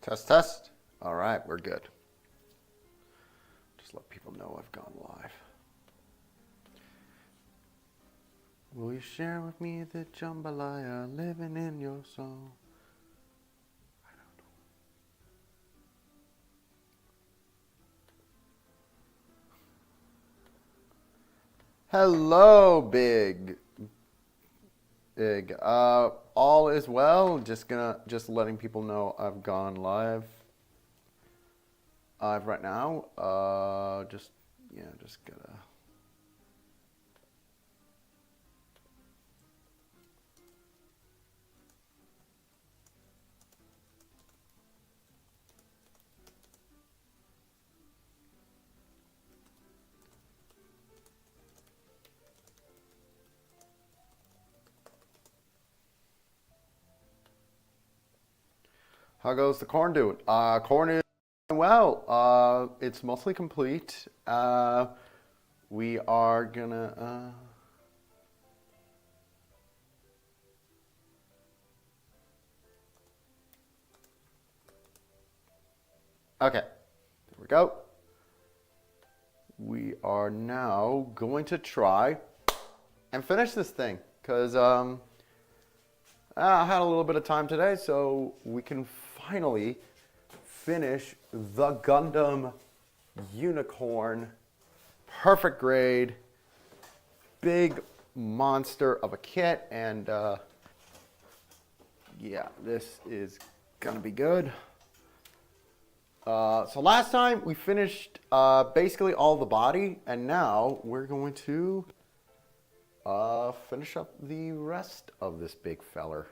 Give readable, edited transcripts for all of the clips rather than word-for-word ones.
Test, test. All right, we're good. Just let people know I've gone live. Will you share with me the jambalaya living in your soul? I don't know. Hello, big. All is well. Just letting people know I've gone live right now. Just gotta. How goes the corn doing? Corn is doing well. It's mostly complete. We are gonna. Okay, there we go. We are now going to try and finish this thing because I had a little bit of time today, so we can finally finish the Gundam Unicorn. Perfect grade, big monster of a kit, and yeah, this is gonna be good. So last time we finished basically all the body, and now we're going to finish up the rest of this big feller.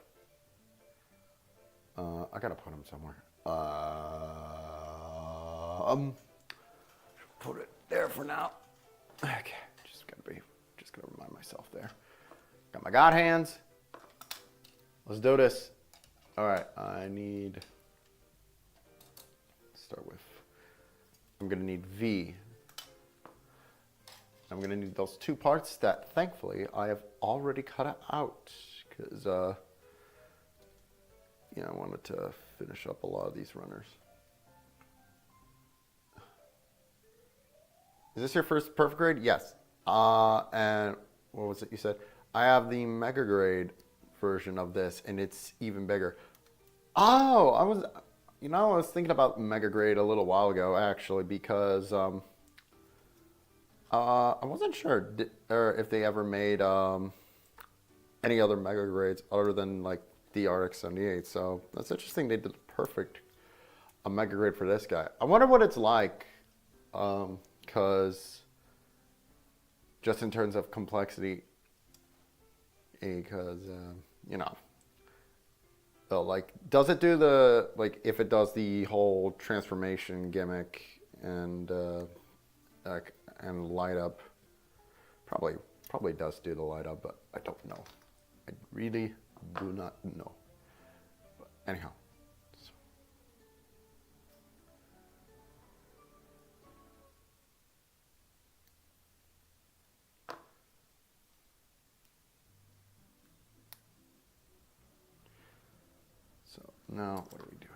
I gotta put him somewhere. Put it there for now. Okay, just gonna remind myself there. Got my God hands. Let's do this. All right, I need. Start with. I'm gonna need V. I'm gonna need those two parts that thankfully I have already cut out because I wanted to finish up a lot of these runners. Is this your first perfect grade? Yes. And what was it you said? I have the mega grade version of this, and it's even bigger. Oh, I was thinking about mega grade a little while ago actually because I wasn't sure if they ever made any other mega grades other than like the RX-78. So that's interesting. They did a mega grade for this guy. I wonder what it's like, because just in terms of complexity, because does it do if it does the whole transformation gimmick and light up? Probably does do the light up, but I don't know. I really do not know. But anyhow. So now what are we doing?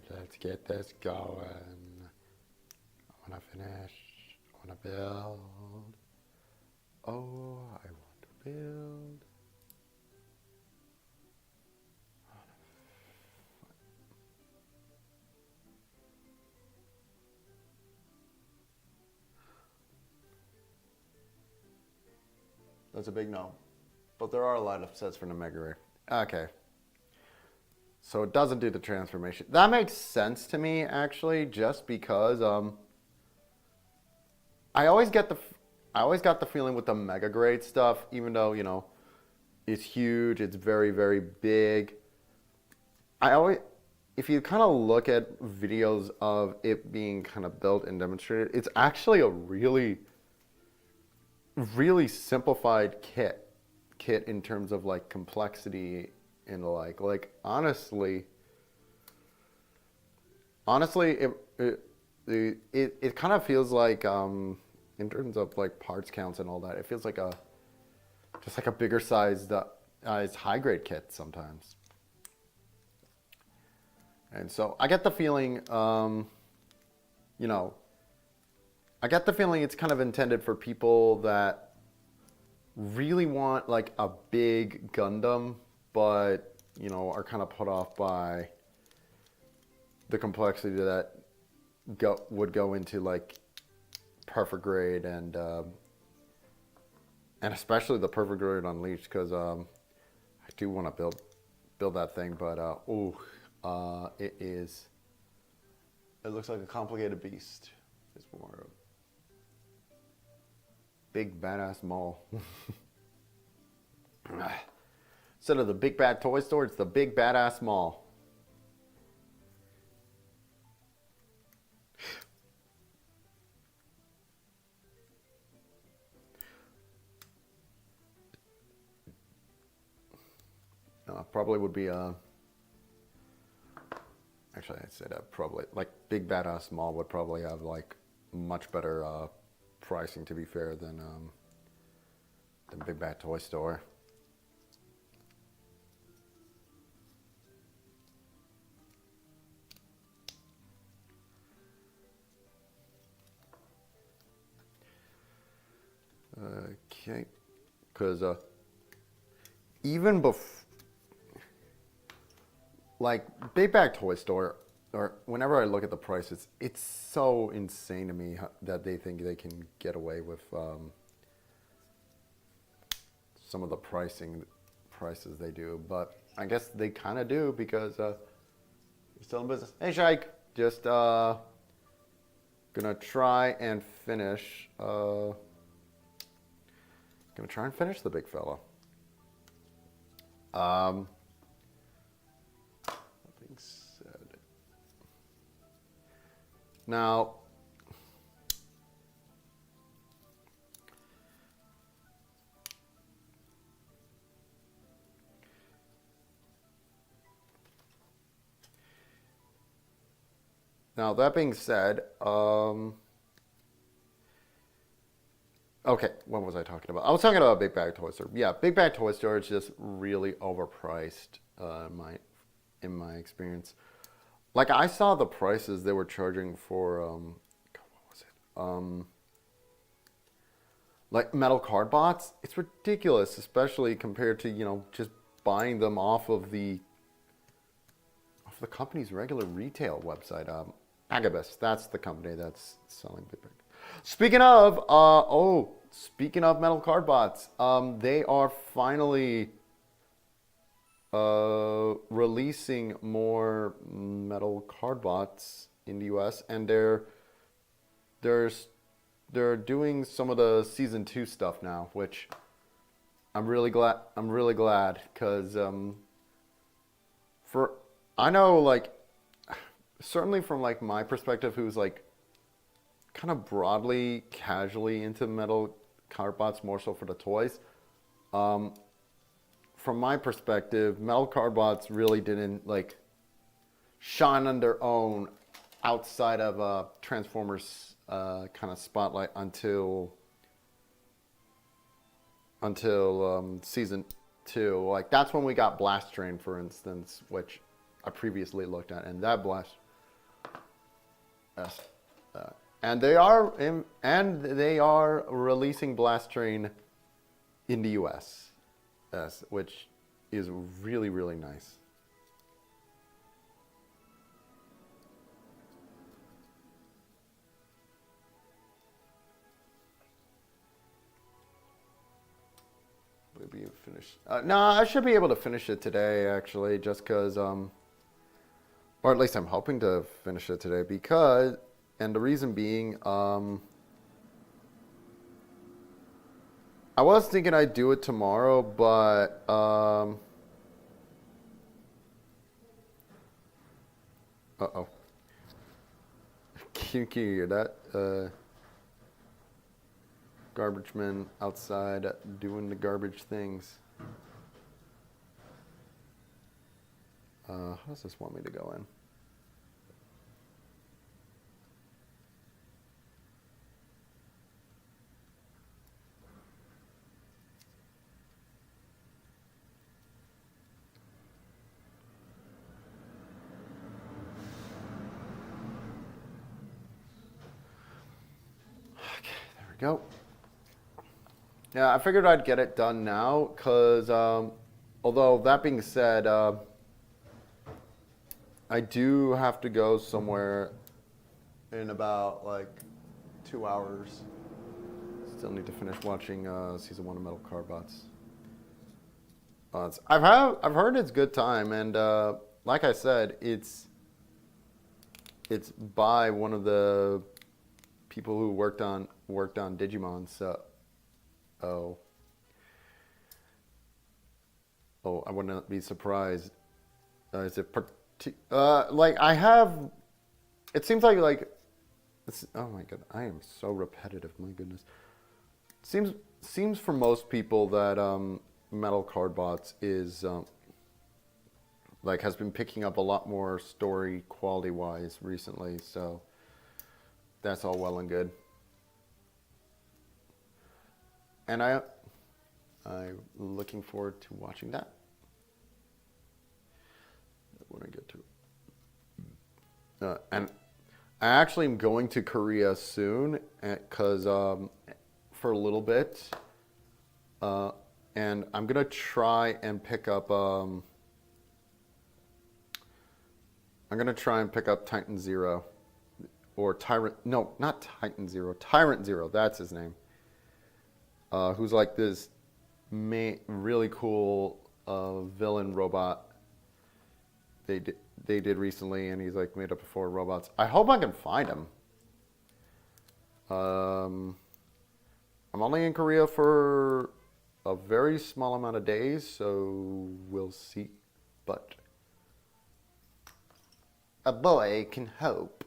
Let's get this going. I want to finish. I want to build. Oh, I want to build. That's a big no. But there are a lot of sets for the Mega Ray. Okay. So it doesn't do the transformation. That makes sense to me, actually, just because I always got the feeling with the Mega Grade stuff, even though it's huge, it's very, very big. If you kind of look at videos of it being kind of built and demonstrated, it's actually a really, really simplified kit. kit in terms of like complexity and the like honestly, it kind of feels like in terms of like parts counts and all that, it feels like just like a bigger sized high grade kit sometimes. And so I get the feeling, you know, I get the feeling it's kind of intended for people that really want like a big Gundam, but you know, are kind of put off by the complexity that would go into like perfect grade and especially the perfect grade Unleashed, because I do want to build that thing, but it looks like a complicated beast. It's more big badass mall. Instead of the big bad toy store, it's the big badass mall. Probably would be actually I'd say that probably like big badass mall would probably have like much better pricing, to be fair, than big bad toy store. Okay, because even before, like Big Bag Toy Store, or whenever I look at the prices, it's so insane to me that they think they can get away with some of the prices they do. But I guess they kind of do, because you're still in business. Hey, Shike, just gonna try and finish. Gonna try and finish the big fella. That being said, now that being said, okay, what was I talking about? I was talking about Big Bag Toy Store. Yeah, Big Bag Toy Store is just really overpriced in my experience. Like, I saw the prices they were charging for what was it? Like metal card bots. It's ridiculous, especially compared to, you know, just buying them off of the company's regular retail website. Agabus, that's the company that's selling Big Bag. Speaking of metal card bots, they are finally releasing more metal card bots in the US, and they're doing some of the season 2 stuff now, which I'm really glad, because I know, like, certainly from like my perspective, who's like kind of broadly, casually into metal card bots, more so for the toys. From my perspective, metal card bots really didn't like shine on their own outside of Transformers kind of spotlight until season 2. Like, that's when we got Blast Train, for instance, which I previously looked at, and that and they are releasing Blast Train in the US, which is really, really nice. Will be finished? No, I should be able to finish it today, actually, just because, or at least I'm hoping to finish it today, because. And the reason being, I was thinking I'd do it tomorrow, but uh-oh. Can you hear that? Garbage men outside doing the garbage things. How does this want me to go in? Okay, there we go. Yeah, I figured I'd get it done now because, although that being said, I do have to go somewhere in about like 2 hours. Still need to finish watching season 1 of Metal Carbots. I've heard it's good time, and like I said, it's by one of the people who worked on Digimon. So, oh, I wouldn't be surprised. Is it like I have? It seems like it's, oh my god, I am so repetitive. My goodness. Seems for most people that Metal Cardbots is like has been picking up a lot more story quality wise recently, so that's all well and good. And I'm looking forward to watching that when I get to it. And I actually am going to Korea soon because for a little bit, and I'm gonna try and pick up. I'm gonna try and pick up Titan Zero, or Tyrant. No, not Titan Zero. Tyrant Zero. That's his name. Who's like this really cool villain robot. They did recently, and he's like made up of 4 robots. I hope I can find him. I'm only in Korea for a very small amount of days, so we'll see. But a boy can hope.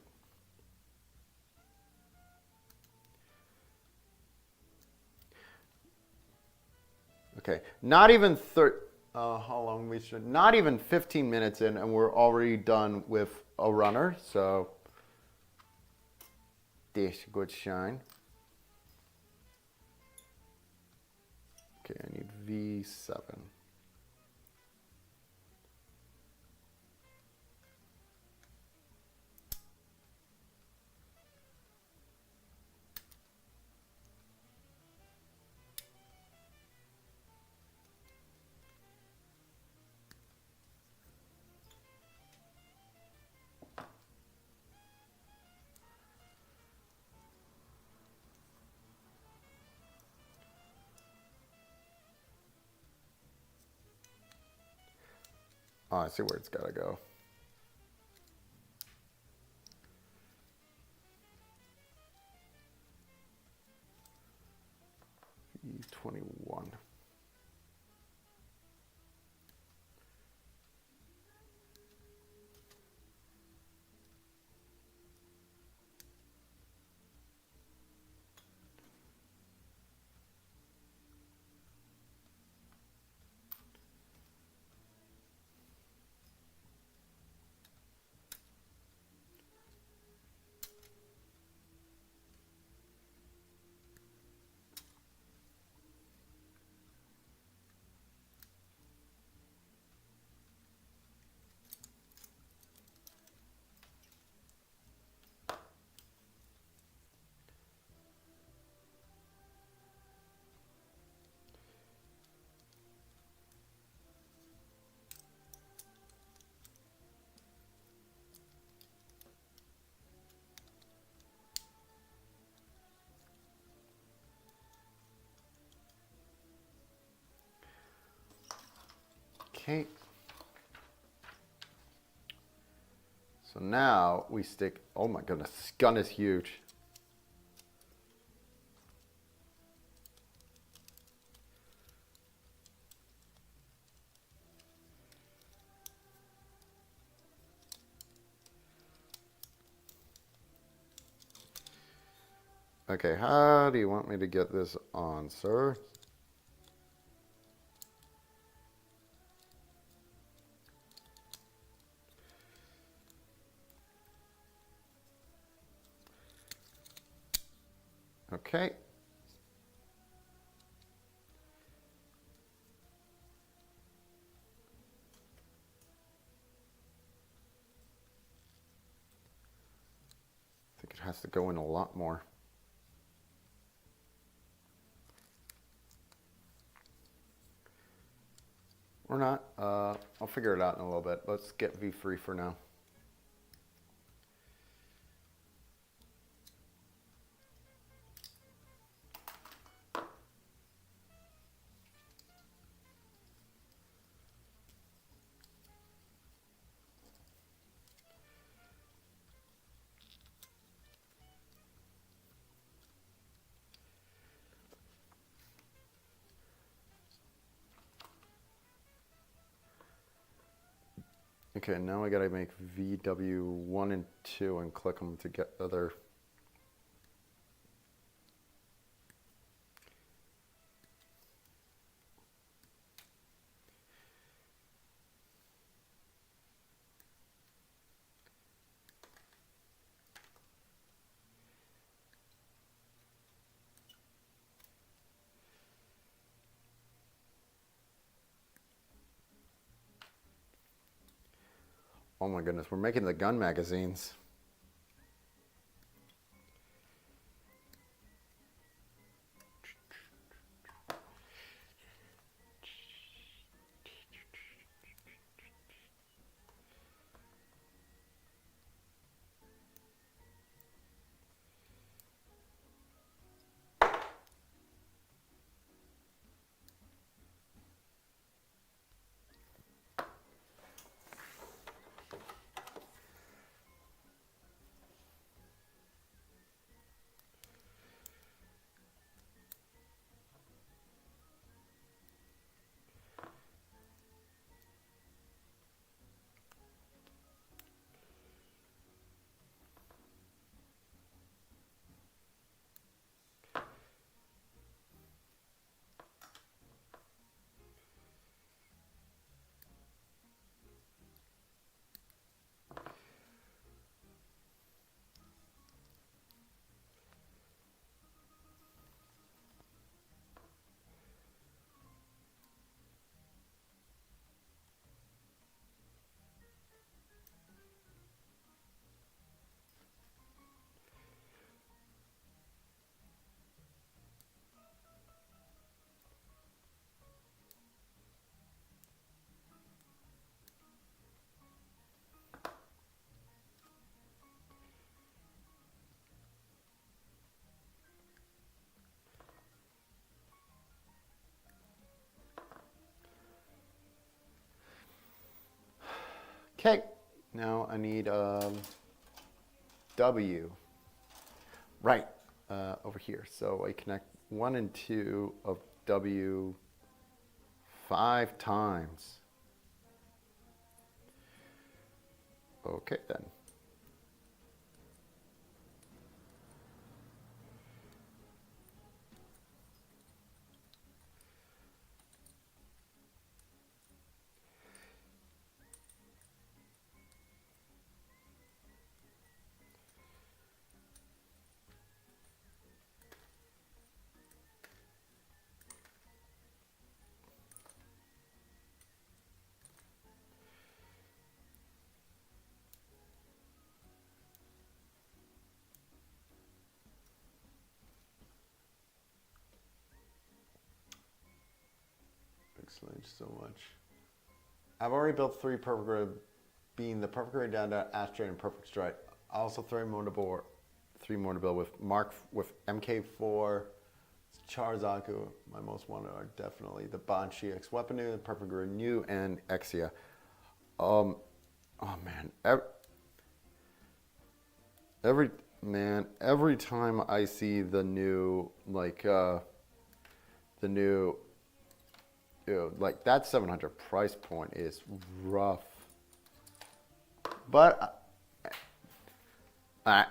Okay, not even how long we should? Not even 15 minutes in, and we're already done with a runner. So this good shine. Okay, I need V7. Oh, I see where it's got to go. E21. Okay. So now we stick, oh my goodness, this gun is huge. Okay, how do you want me to get this on, sir? Okay. I think it has to go in a lot more. Or not. I'll figure it out in a little bit. Let's get V3 for now. Okay, now I gotta make VW1 and 2 and click them to get other. Oh my goodness, we're making the gun magazines. Okay, now I need W. Right, over here. So I connect 1 and 2 of W 5 times. Okay then. Excellent so much. I've already built 3 perfect grid, being the perfect grid down to asteroid and perfect stride. Also 3 more to build with Mark with MK4, Charzaku. My most wanted are definitely the Banshee X Weaponu, the perfect grid new, and Exia. Oh man, every time I see the new like that 700 price point is rough, but I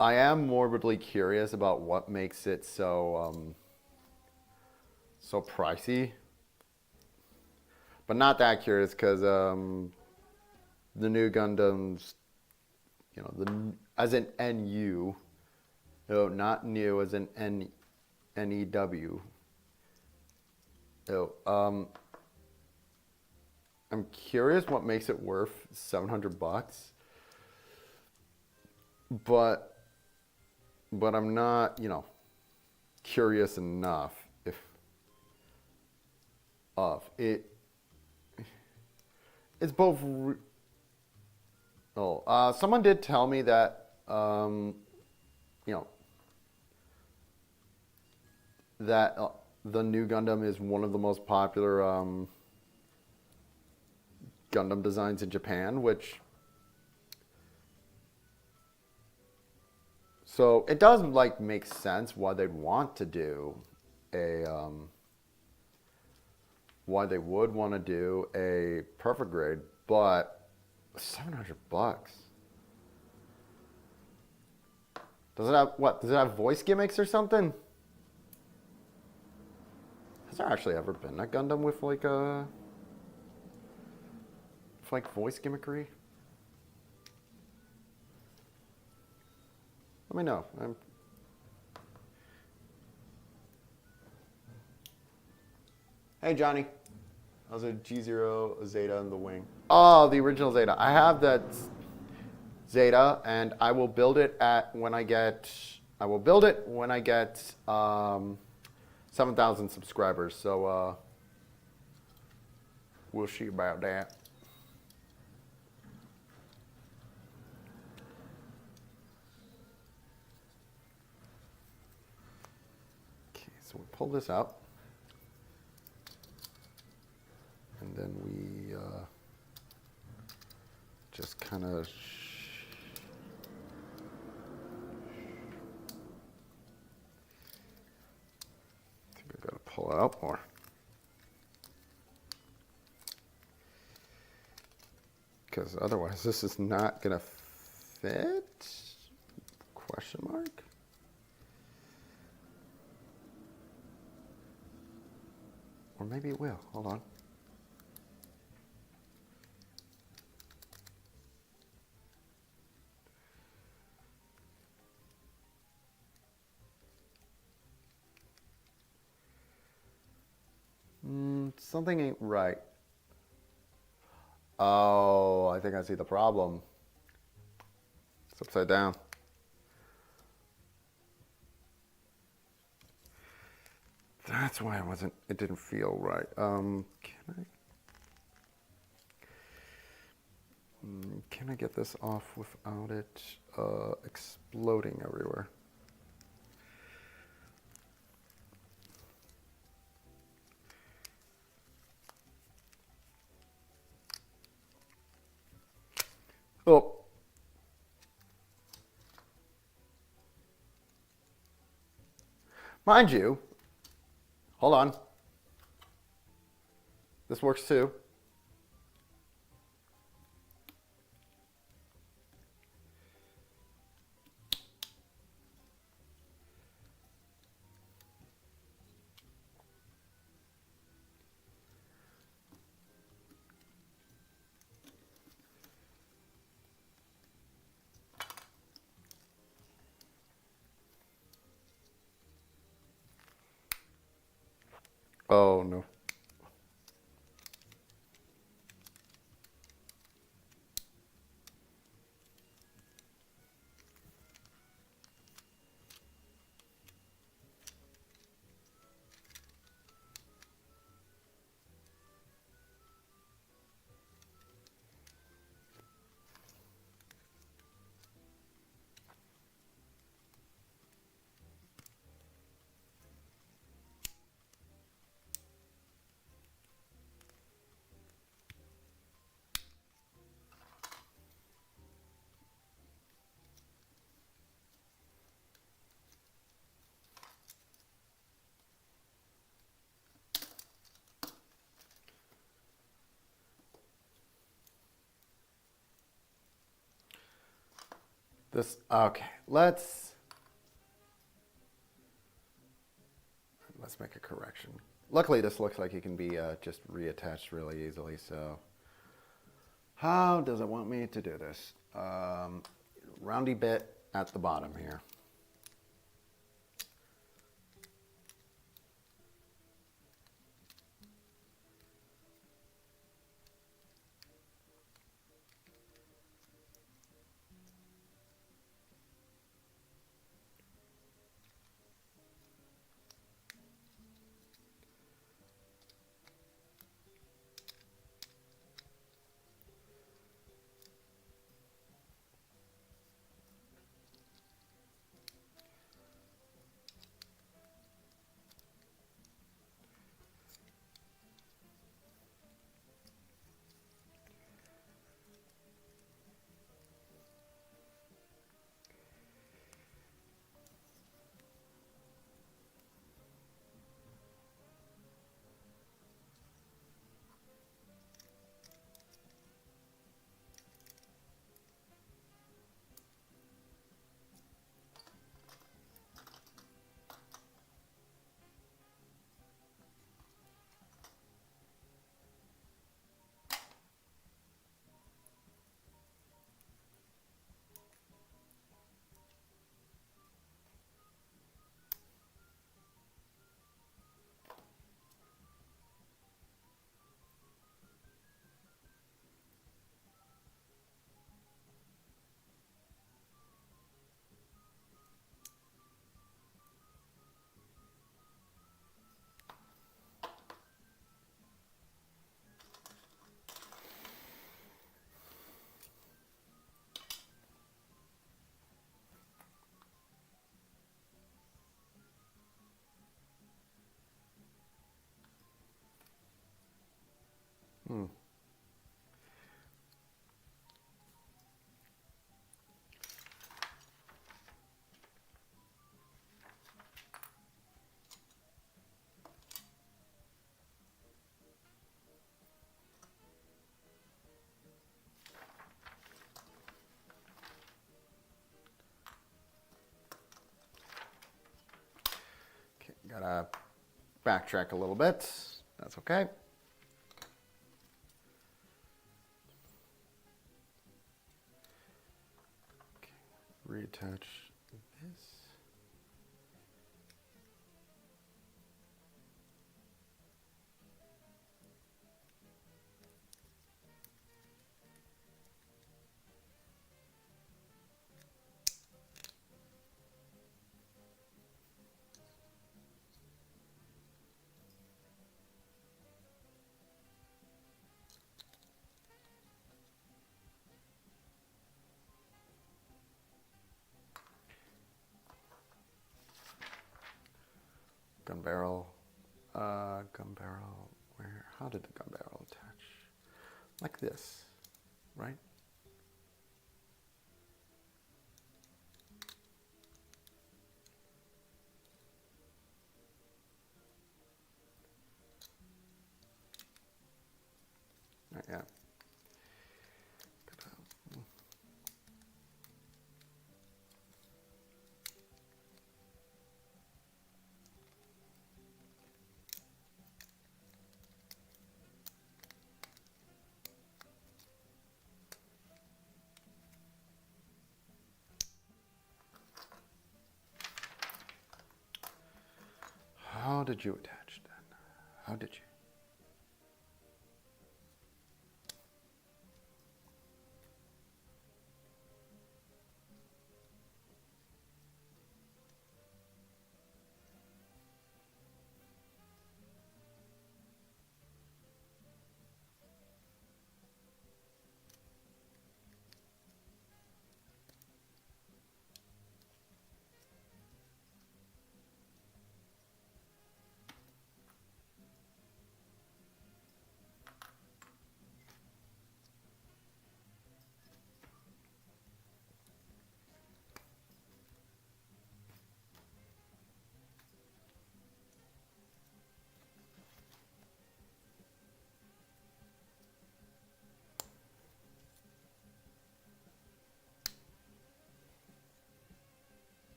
am morbidly curious about what makes it so so pricey, but not that curious because the new Gundams, as an NU, No, not new as in N-E-W. Oh, I'm curious what makes it worth $700, but I'm not, curious enough if of it. It's both. Someone did tell me that that the new Gundam is one of the most popular Gundam designs in Japan, so it does make sense why they'd want to do a why they would want to do a perfect grade, but $700. Does it have what? Does it have voice gimmicks or something? Has there actually ever been a Gundam with voice gimmickry? Let me know. Hey Johnny, how's a G0 Zeta in the wing? Oh, the original Zeta. I have that Zeta, and I will build it when I get 7,000 subscribers. So we'll see about that. Okay, so we pull this out, and then we just kind of. Pull it out more. Because otherwise this is not going to fit? Question mark? Or maybe it will. Hold on. Something ain't right. Oh, I think I see the problem. It's upside down. That's why it didn't feel right. Can I get this off without it exploding everywhere? Oh. Mind you, hold on. This works too. Oh no. Okay, let's make a correction. Luckily, this looks like it can be just reattached really easily, so how does it want me to do this? Roundy bit at the bottom here. Hmm. Okay, gotta backtrack a little bit. That's okay. Reattach this. Gun barrel. Gun barrel. Where? How did the gun barrel attach? Like this, right? Yeah. How did you attach that? How did you?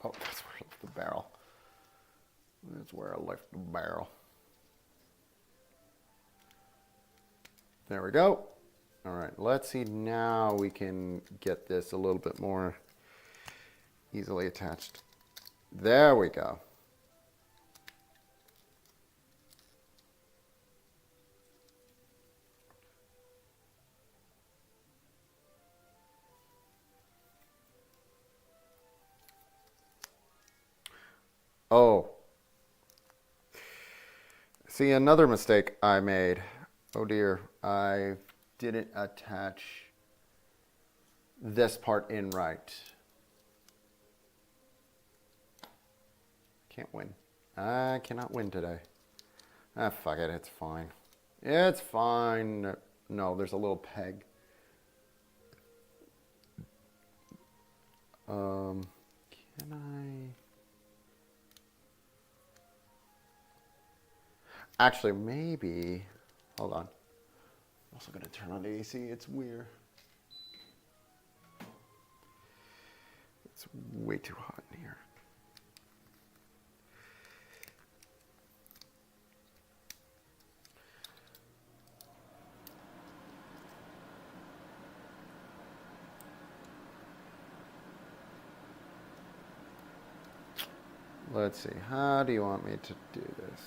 Oh, that's where I left the barrel. That's where I left the barrel. There we go. All right, let's see, now we can get this a little bit more easily attached. There we go. Oh. See, another mistake I made. Oh dear, I didn't attach this part in right. Can't win. I cannot win today. Ah, fuck it, it's fine. It's fine. No, there's a little peg. Can I? Actually, maybe. Hold on. I'm also gonna turn on the AC. It's weird. It's way too hot in here. Let's see. How do you want me to do this?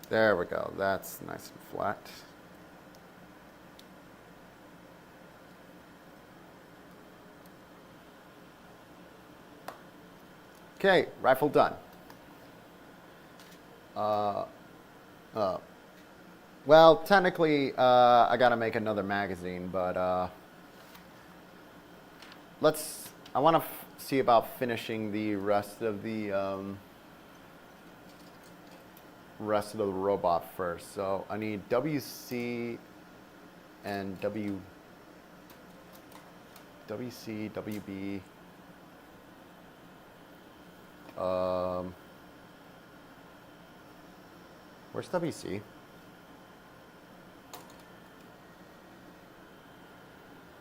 There we go. That's nice and flat. Okay, rifle done. Well, technically, I gotta make another magazine, but I want to see about finishing the rest of the robot first. So I need WC and WC, WB. Where's WC?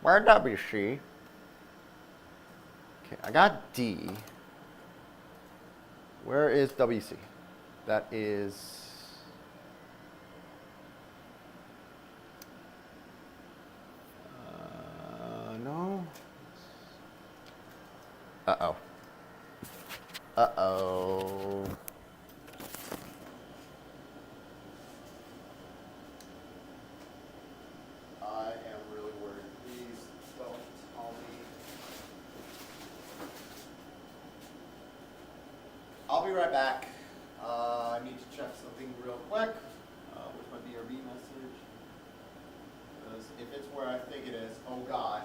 Where WC? Okay, I got D. Where is WC? That is... no. Uh-oh. Uh-oh. I am really worried. Please don't tell me. I'll be right back. I need to check something real quick with my BRB message. Because if it's where I think it is, oh God.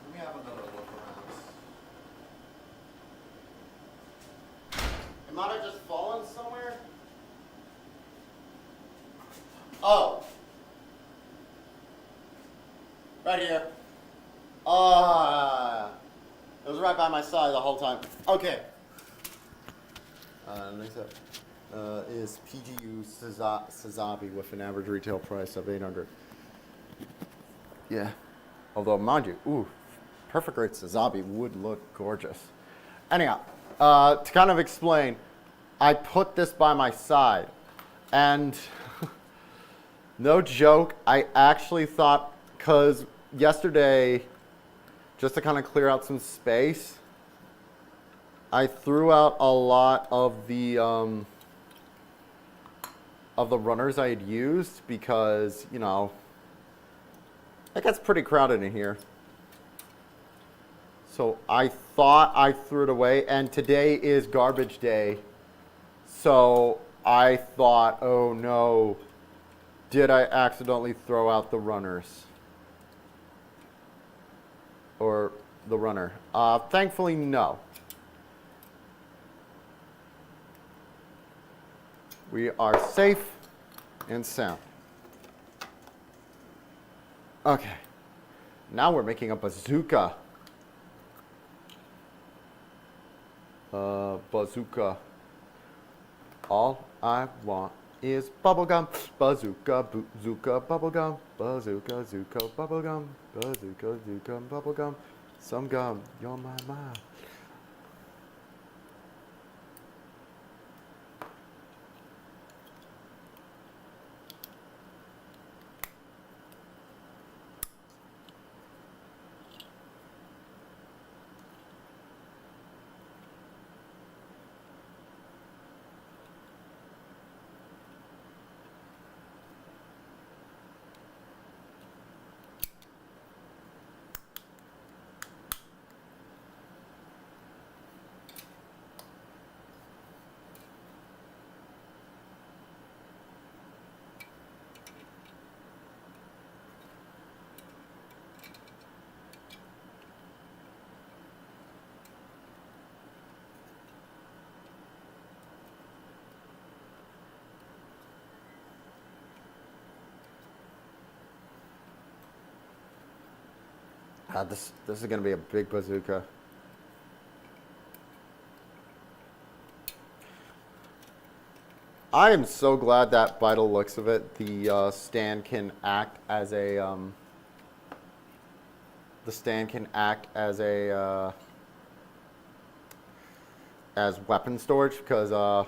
Let me have another look around. It might have just fallen somewhere. Oh. Right here. It was right by my side the whole time. Okay. Next up is PGU Sazabi with an average retail price of $800. Yeah. Although, mind you, ooh, perfect grade Sazabi would look gorgeous. Anyhow, to kind of explain, I put this by my side, and no joke, I actually thought, because yesterday, just to kind of clear out some space, I threw out a lot of the runners I had used because, you know, it gets pretty crowded in here. So I thought I threw it away, and today is garbage day. So I thought, oh no, did I accidentally throw out the runners? Or the runner? Thankfully, no. We are safe and sound. Okay. Now we're making a bazooka. Bazooka. All I want is bubblegum. Bazooka, bazooka, bubblegum. Bazooka, zooka, bubblegum. Bazooka, zooka, bubblegum. Some gum, you're my mind. God, this is gonna be a big bazooka. I am so glad that by the looks of it, the stand can act as a as weapon storage, because oh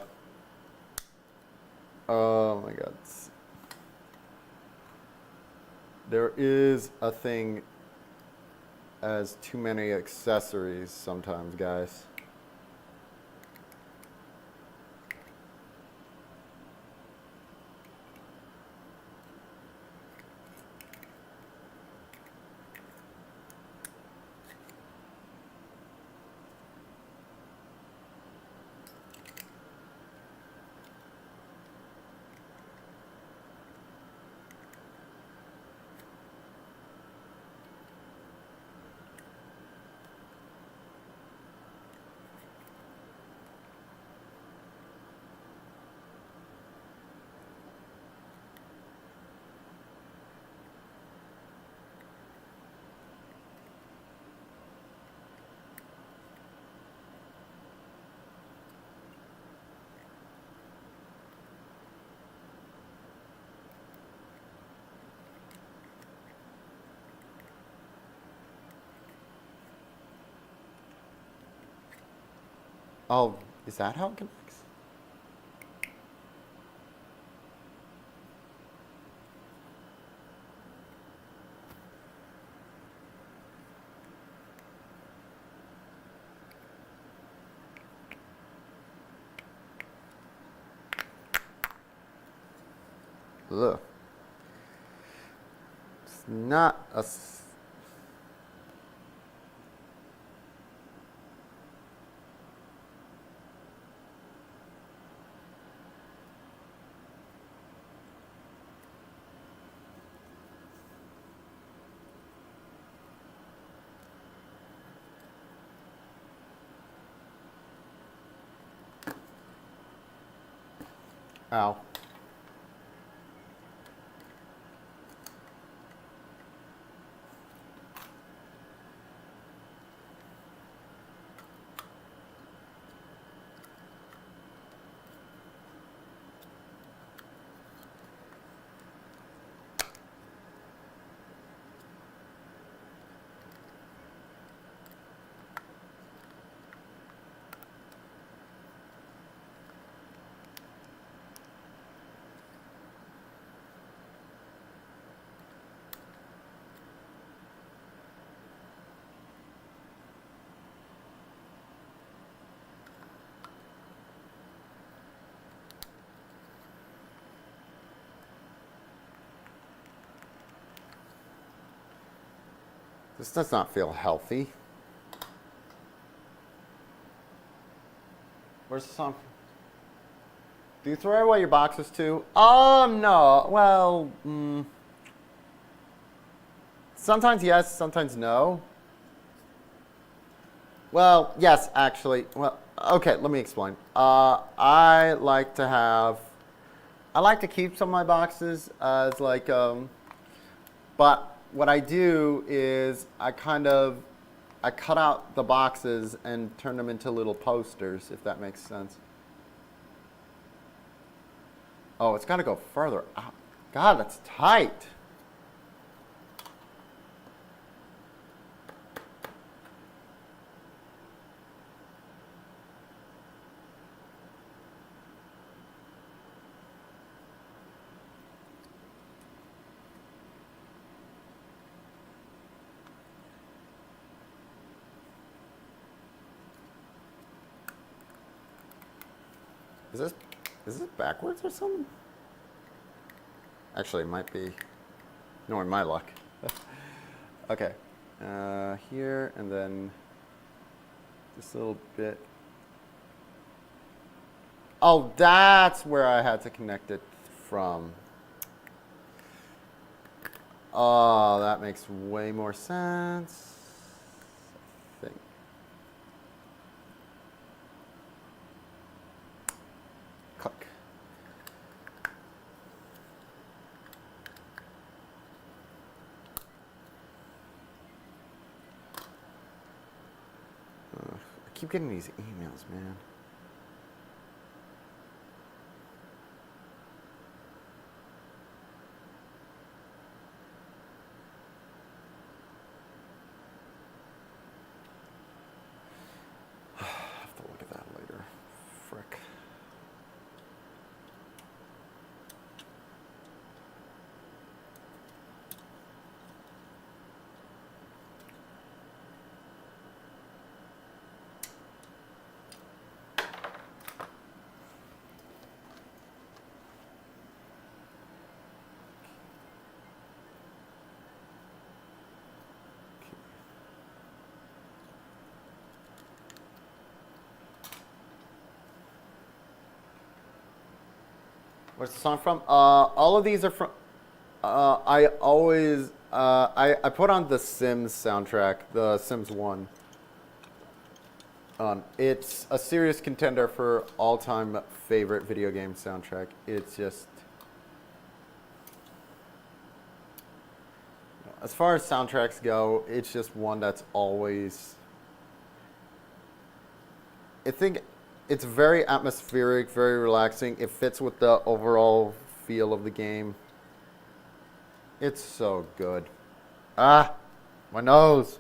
my God, there is a thing as too many accessories sometimes, guys. Oh, is that how it connects? Ugh. It's not a... Ow. This does not feel healthy. Where's the song? Do you throw away your boxes too? No. Well, sometimes yes, sometimes no. Well, yes, actually. Well, okay, let me explain. I like to keep some of my boxes as like, but what I do is I cut out the boxes and turn them into little posters, if that makes sense. Oh, it's got to go further out. God, that's tight. Is this backwards or something? Actually, it might be. Knowing my luck. Okay. Here, and then this little bit. Oh, that's where I had to connect it from. Oh, that makes way more sense. I think. Click. keep getting these emails, man. I have to look at that later. Frick. Where's the song from? All of these are from. I always I put on the Sims soundtrack, the Sims 1. It's a serious contender for all-time favorite video game soundtrack. It's just, as far as soundtracks go, it's just one that's always. I think it's very atmospheric, very relaxing. It fits with the overall feel of the game. It's so good. Ah, my nose.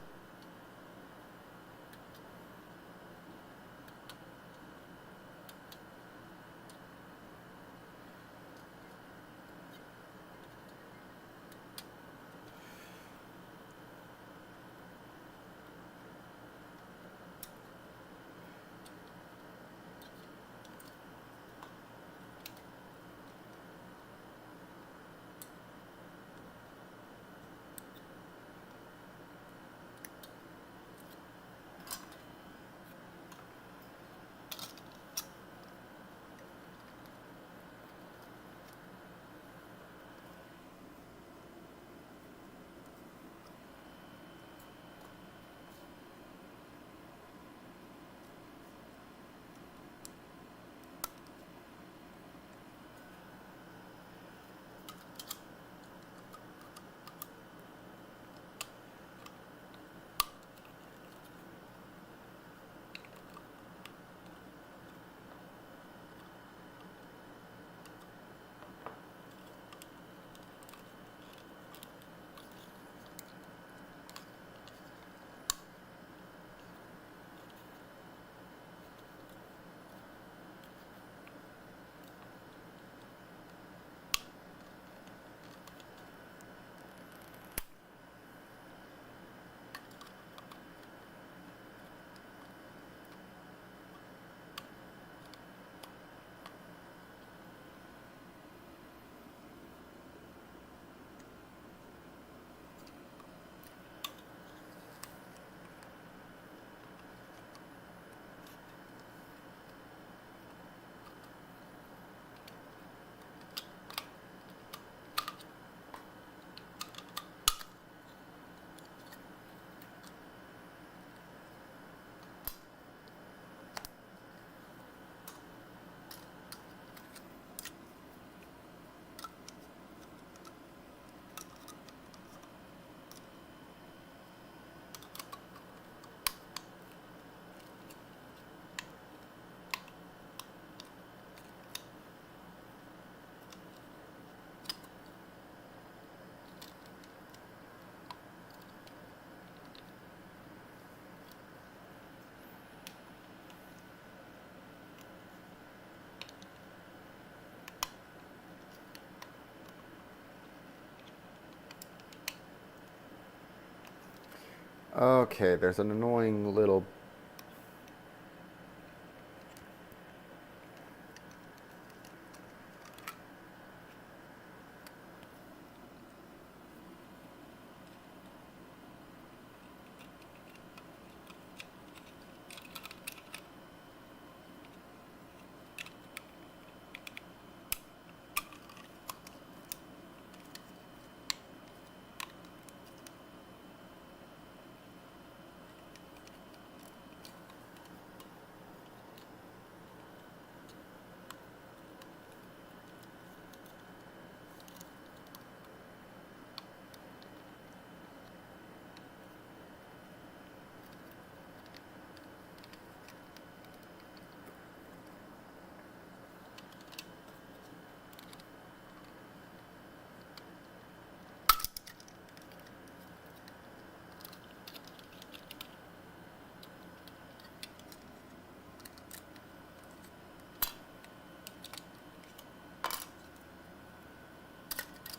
Okay, there's an annoying little.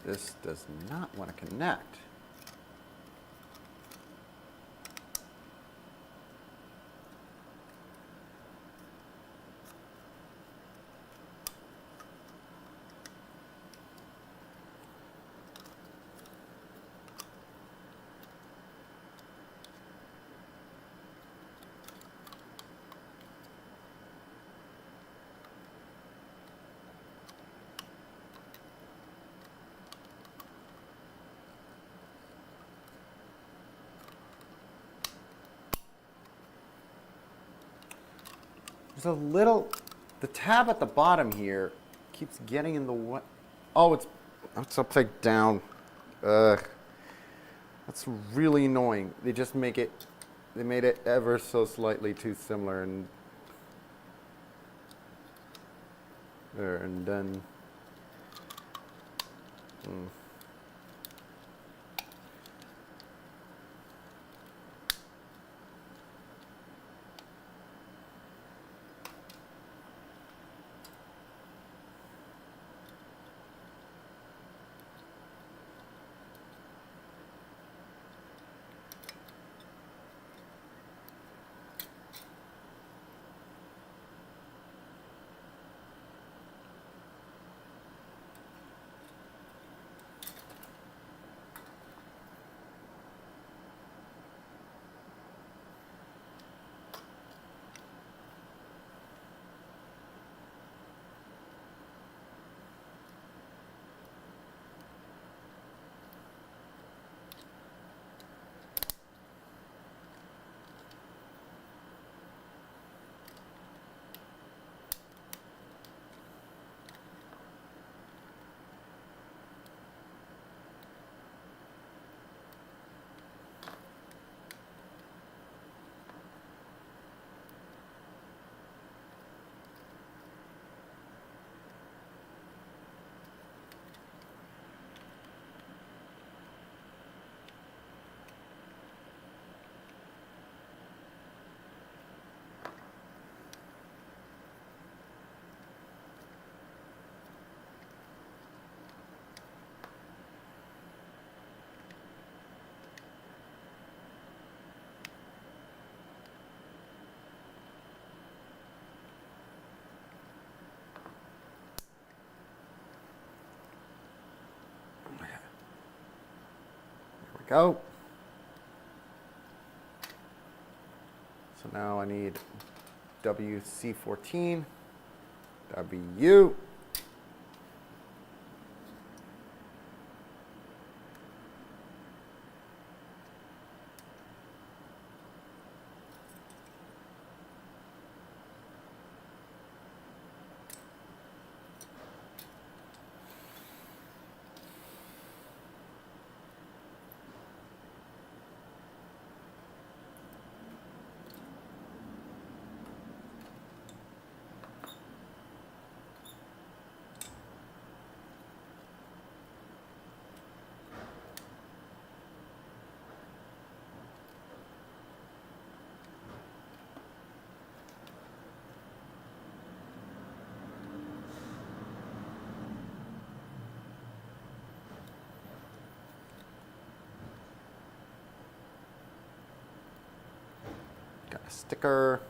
This does not want to connect. There's a little, the tab at the bottom here keeps getting in the way. Oh, it's upside down. Ugh. That's really annoying. They just make it, they made it ever so slightly too similar, and there, and then. Go. So now I need WC14, W. Got a sticker.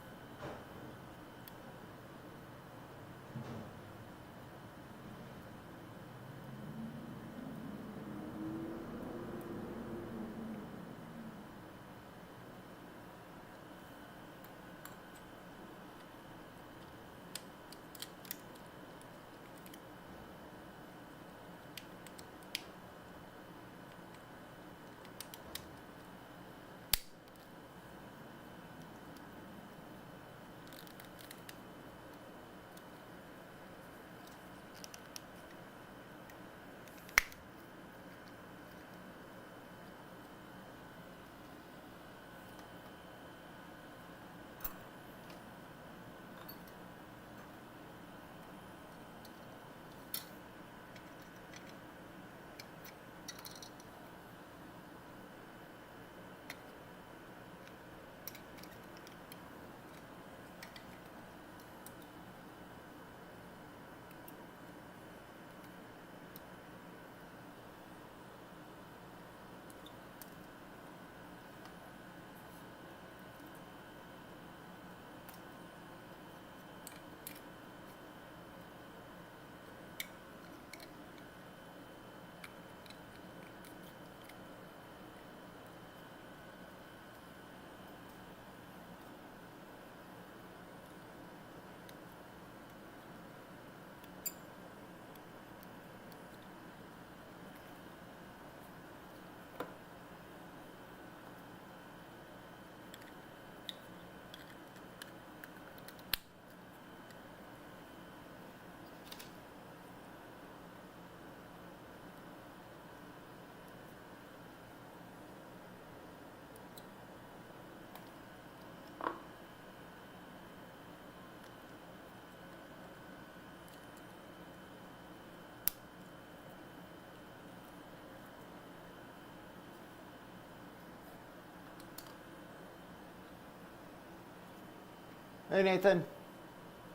Hey, Nathan.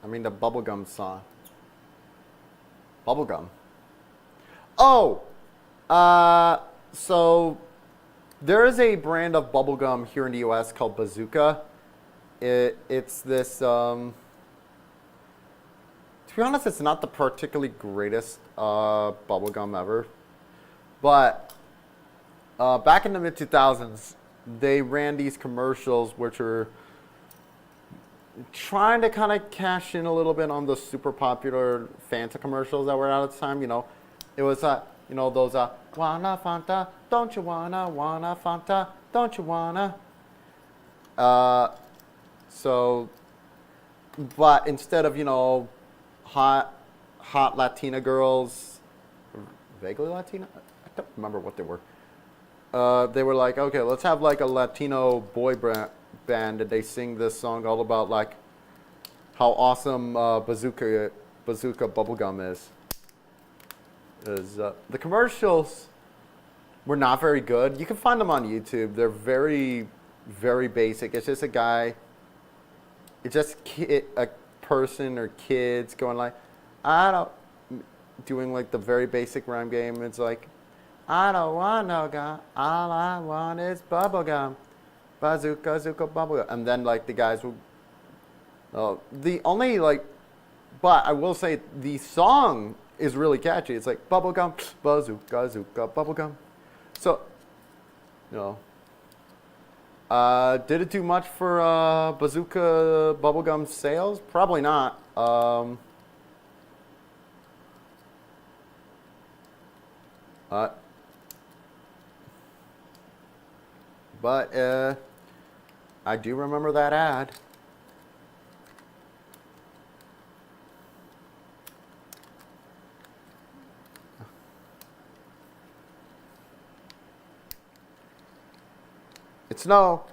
I mean the bubblegum song. Bubblegum. Oh! So there is a brand of bubblegum here in the US called Bazooka. It's this, to be honest, it's not the particularly greatest bubblegum ever. But back in the mid 2000s, they ran these commercials which were trying to kind of cash in a little bit on the super popular Fanta commercials that were out at the time. You know, it was those wanna Fanta, don't you wanna Fanta, don't you wanna. So, but instead of hot Latina girls, vaguely Latina, I don't remember what they were. They were like, okay, let's have like a Latino boy band, and they sing this song all about like how awesome bazooka bubblegum is. The commercials were not very good. You can find them on YouTube. They're very, very basic. It's just a guy. It's just a person or kids going like, doing like the very basic rhyme game. It's like, I don't want no gum. All I want is bubblegum. Bazooka, zooka, bubblegum. And then like the guys will, the only like, but I will say the song is really catchy. It's like bubblegum, bazooka, zooka, bubblegum. So, did it do much for bazooka bubblegum sales? Probably not. But I do remember that ad. It's no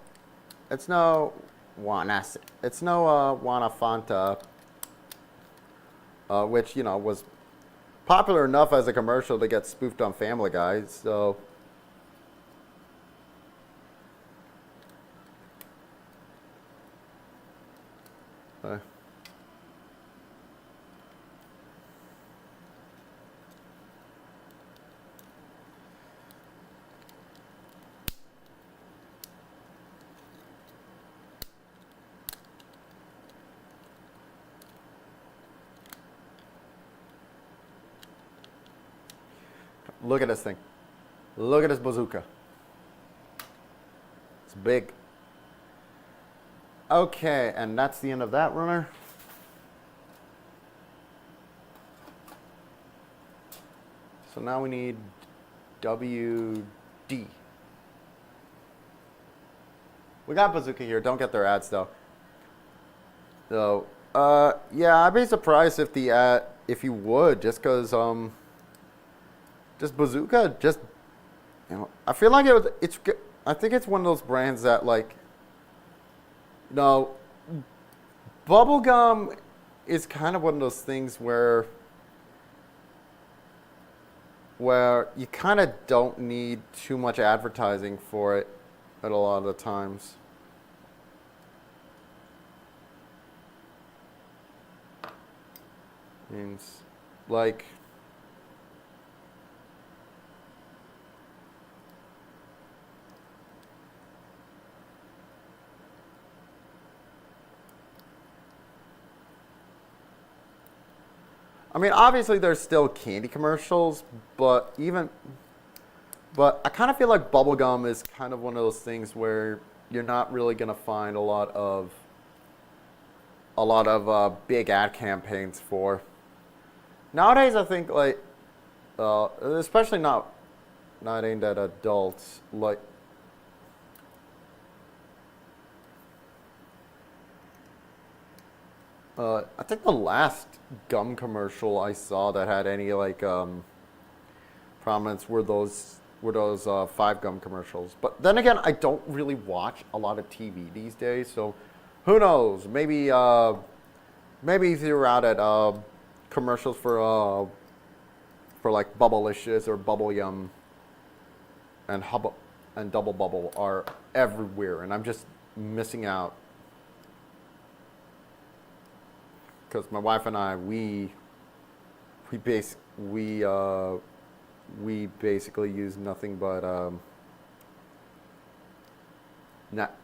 Wana Fanta, which was popular enough as a commercial to get spoofed on Family Guy. So. Look at this thing. Look at this bazooka. It's big. Okay, and that's the end of that runner. So now we need WD. We got bazooka here. Don't get their ads though. So, yeah, I'd be surprised if the ad, if you would, just because just bazooka, just I feel like it's. I think it's one of those brands that like. Bubblegum is kind of one of those things where you kind of don't need too much advertising for it at a lot of the times. Means like I mean, obviously there's still candy commercials, but I kind of feel like bubblegum is kind of one of those things where you're not really going to find a lot of big ad campaigns for. Nowadays, I think like, especially not aimed at adults, like. I think the last gum commercial I saw that had any like prominence were those 5 gum commercials. But then again, I don't really watch a lot of TV these days, so who knows? Maybe they were out at commercials for like Bubblicious or Bubble Yum and Double Bubble are everywhere, and I'm just missing out. because my wife and I, we base we basically use nothing but net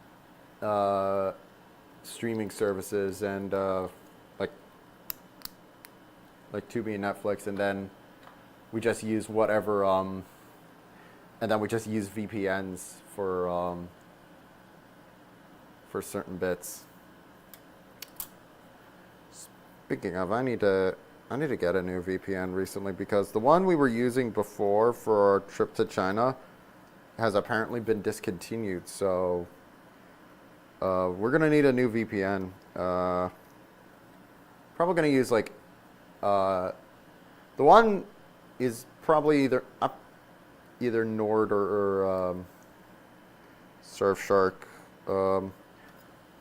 streaming services and like Tubi and Netflix, and then we just use whatever and then we just use VPNs for certain bits. Speaking of, I need to get a new VPN recently, because the one we were using before for our trip to China has apparently been discontinued. So we're gonna need a new VPN. Probably gonna use like the one is probably either Nord or Surfshark.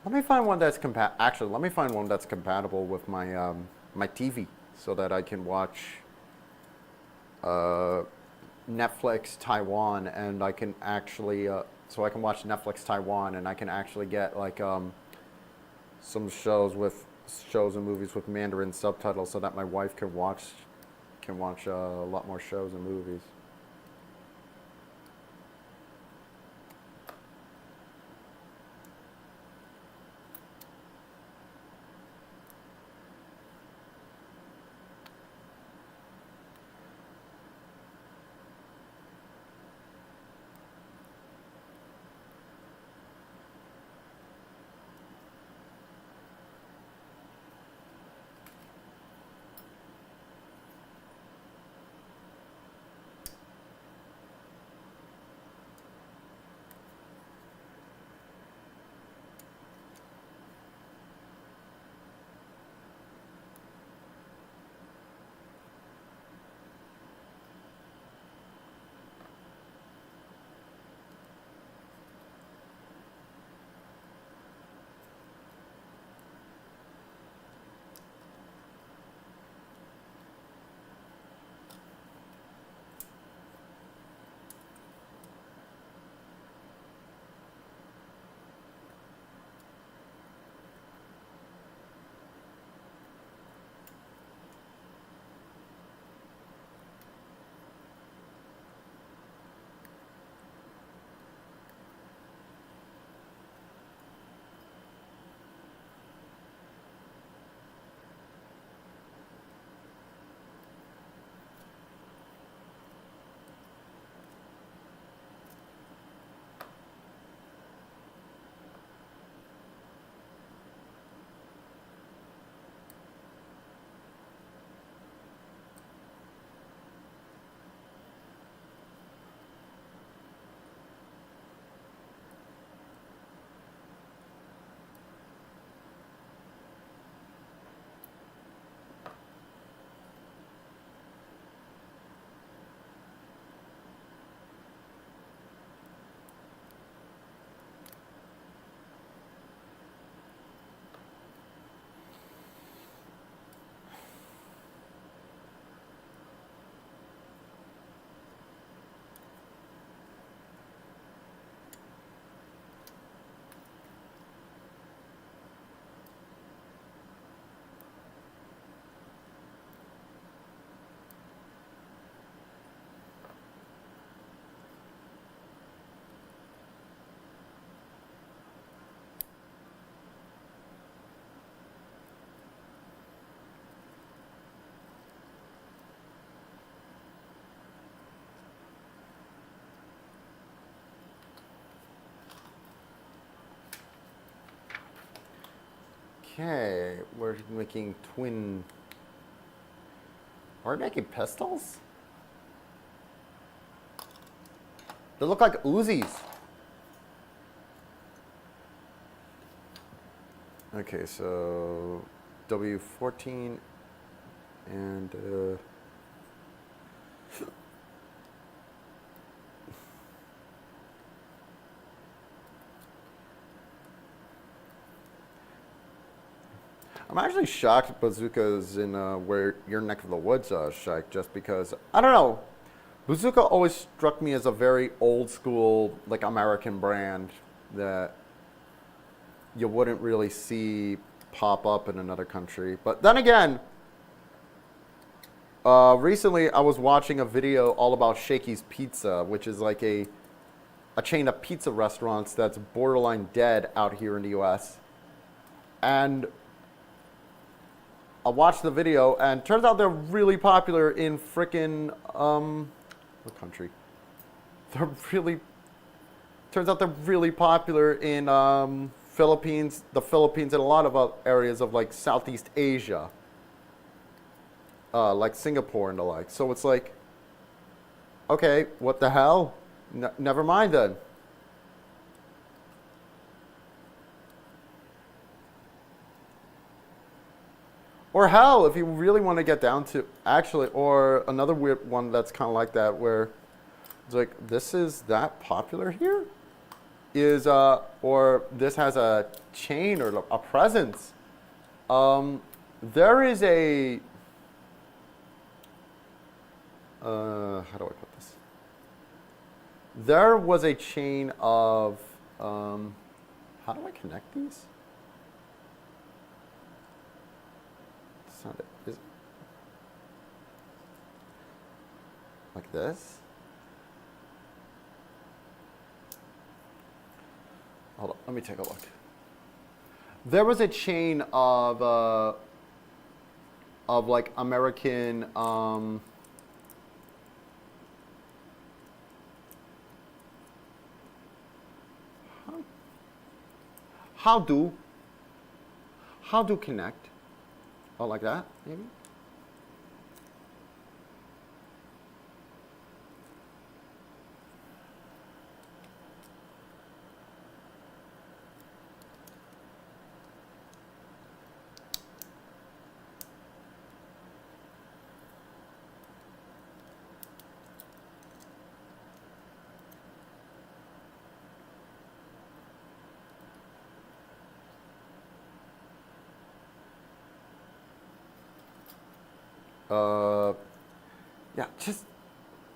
Let me find one that's actually, let me find one that's compatible with my my TV, so that I can watch Netflix Taiwan, and I can actually so I can watch Netflix Taiwan, and I can actually get like some shows and movies with Mandarin subtitles, so that my wife can watch a lot more shows and movies. Okay, we're making We're making pistols? They look like Uzis. Okay, so W14 and I'm actually shocked bazookas in where your neck of the woods, Shaik, just because, I don't know, bazooka always struck me as a very old school, like, American brand that you wouldn't really see pop up in another country. But then again, recently I was watching a video all about Shakey's Pizza, which is like a chain of pizza restaurants that's borderline dead out here in the US. And I watched the video, and turns out they're really popular in frickin' what country? Turns out they're really popular in the Philippines, and a lot of areas of like Southeast Asia, like Singapore and the like. So it's like, okay, what the hell? Never mind then. Or hell, if you really want to get down to actually, or another weird one that's kind of like that, where it's like, this is that popular here? Or this has a chain or a presence. There is a, how do I put this? There was a chain of, how do I connect these? It's not, is it like this? Hold on, let me take a look. There was a chain of like American, how do connect? Oh, like that, maybe? Yeah, just,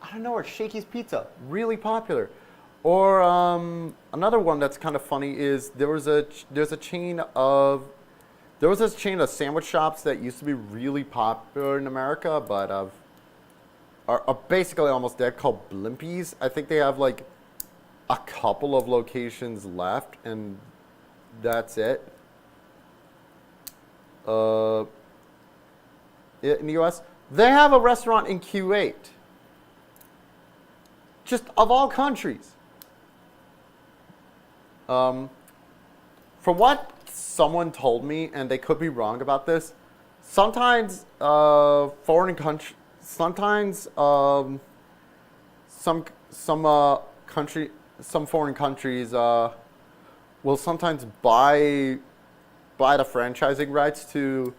I don't know, or Shakey's Pizza, really popular. Or another one that's kind of funny is there's a chain of, there was this chain of sandwich shops that used to be really popular in America, but are basically almost dead, called Blimpies. I think they have like a couple of locations left, and that's it. In the US, they have a restaurant in Kuwait. Just of all countries. From what someone told me, and they could be wrong about this, sometimes foreign countries, sometimes some foreign countries will sometimes buy the franchising rights to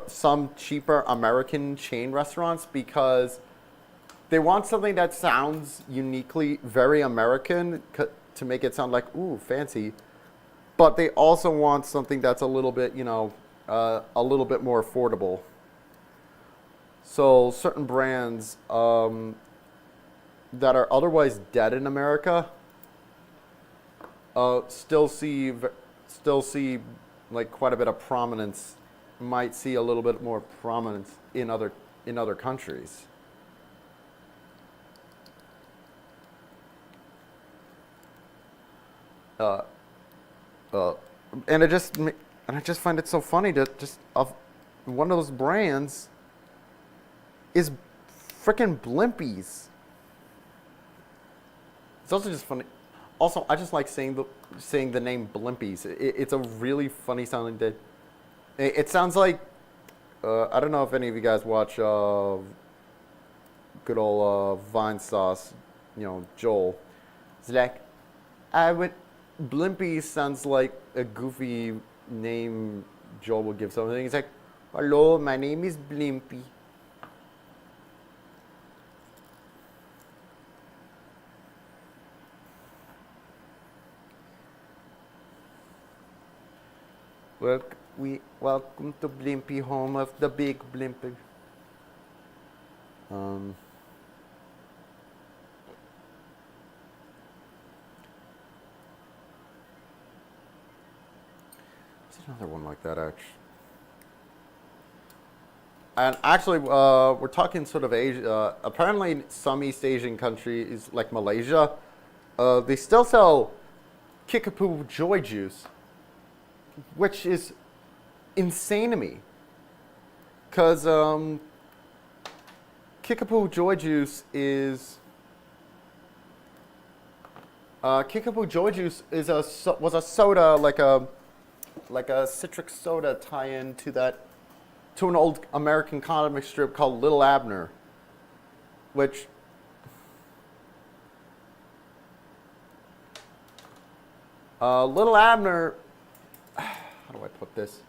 some cheaper American chain restaurants because they want something that sounds uniquely very American to make it sound like, ooh, fancy. But they also want something that's a little bit, a little bit more affordable. So certain brands that are otherwise dead in America still see like quite a bit of prominence. Might see a little bit more prominence in other countries. And I just find it so funny that just of one of those brands is frickin' Blimpies. It's also just funny. Also, I just like saying the name Blimpies. It's a really funny sounding name. It sounds like, I don't know if any of you guys watch good old Vine Sauce, Joel. It's like, Blimpy sounds like a goofy name Joel would give something. He's like, hello, my name is Blimpy. Welcome to Blimpy, home of the big Blimpy. another one like that, actually. And actually, we're talking sort of Asia. Apparently, some East Asian countries, like Malaysia, they still sell Kickapoo Joy Juice, which is insane to me. Because Kickapoo Joy Juice is... Kickapoo Joy Juice is was a soda, like a citric soda tie-in to an old American comic strip called Little Abner, which Little Abner, how do I put this?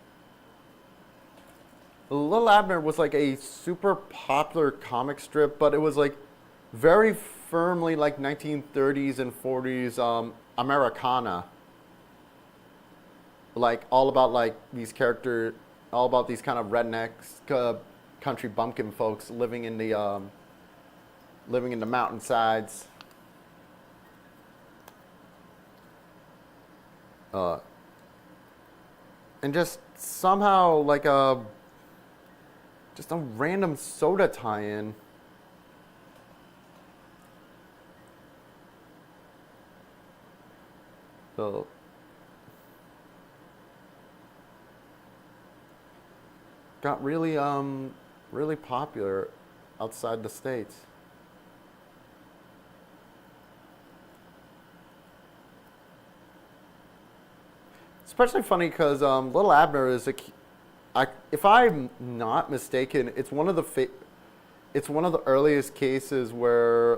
Little Abner was like a super popular comic strip, but it was like very firmly like 1930s and 40s Americana. Like all about like these characters, all about these kind of rednecks, country bumpkin folks living in the mountainsides. And just somehow like just a random soda tie-in. So got really really popular outside the States. Especially funny because Little Abner is if I'm not mistaken, it's one of the earliest cases where,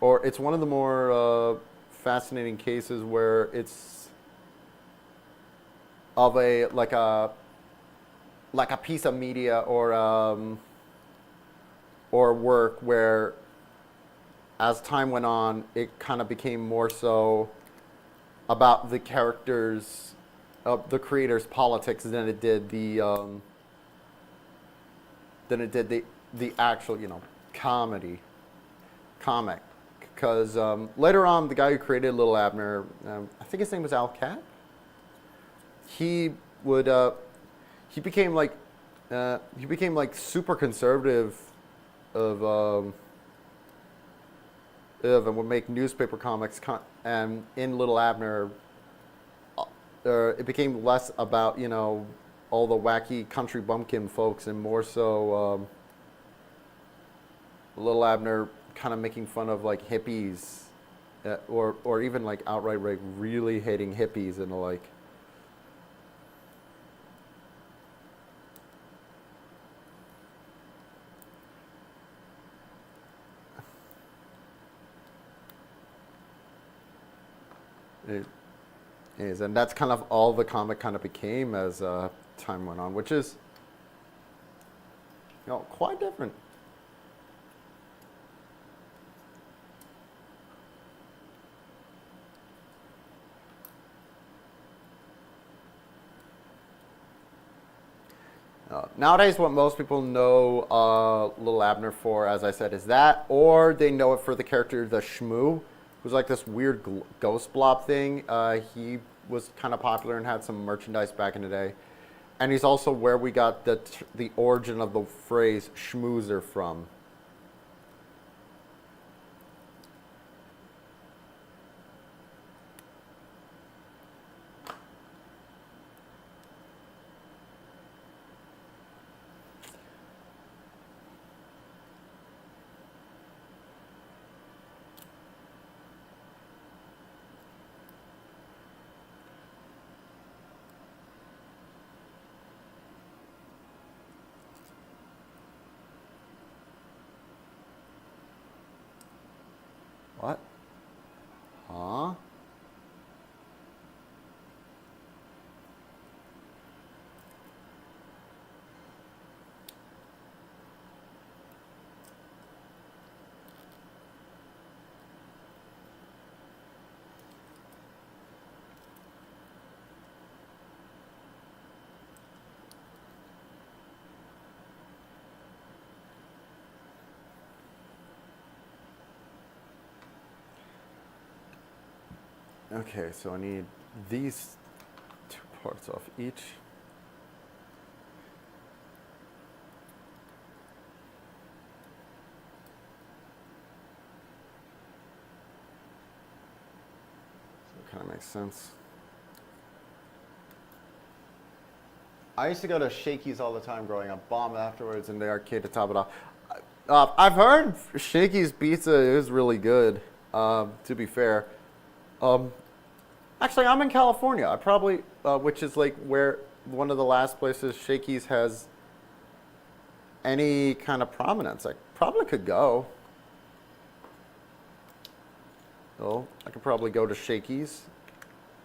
or it's one of the more fascinating cases where it's of a piece of media or work where, as time went on, it kind of became more so about the characters, the creator's politics than it did the actual comic. Because later on, the guy who created Little Abner, I think his name was Al Capp. He became like super conservative and would make newspaper comics. And in Little Abner, it became less about all the wacky country bumpkin folks and more so Little Abner kind of making fun of like hippies, or even like outright like really hating hippies and the like. It is, and that's kind of all the comic kind of became as time went on, which is quite different. Nowadays, what most people know Little Abner for, as I said, is that, or they know it for the character the Shmoo, who's like this weird ghost blob thing. He was kind of popular and had some merchandise back in the day, and he's also where we got the origin of the phrase schmoozer from. What? Huh? Okay, so I need these parts off each. So it kind of makes sense. I used to go to Shakey's all the time growing up, bomb afterwards in the arcade to top it off. I've heard Shakey's pizza is really good, to be fair. Actually, I'm in California. I probably, which is like where one of the last places Shakey's has any kind of prominence. I probably could go. So I could probably go to Shakey's,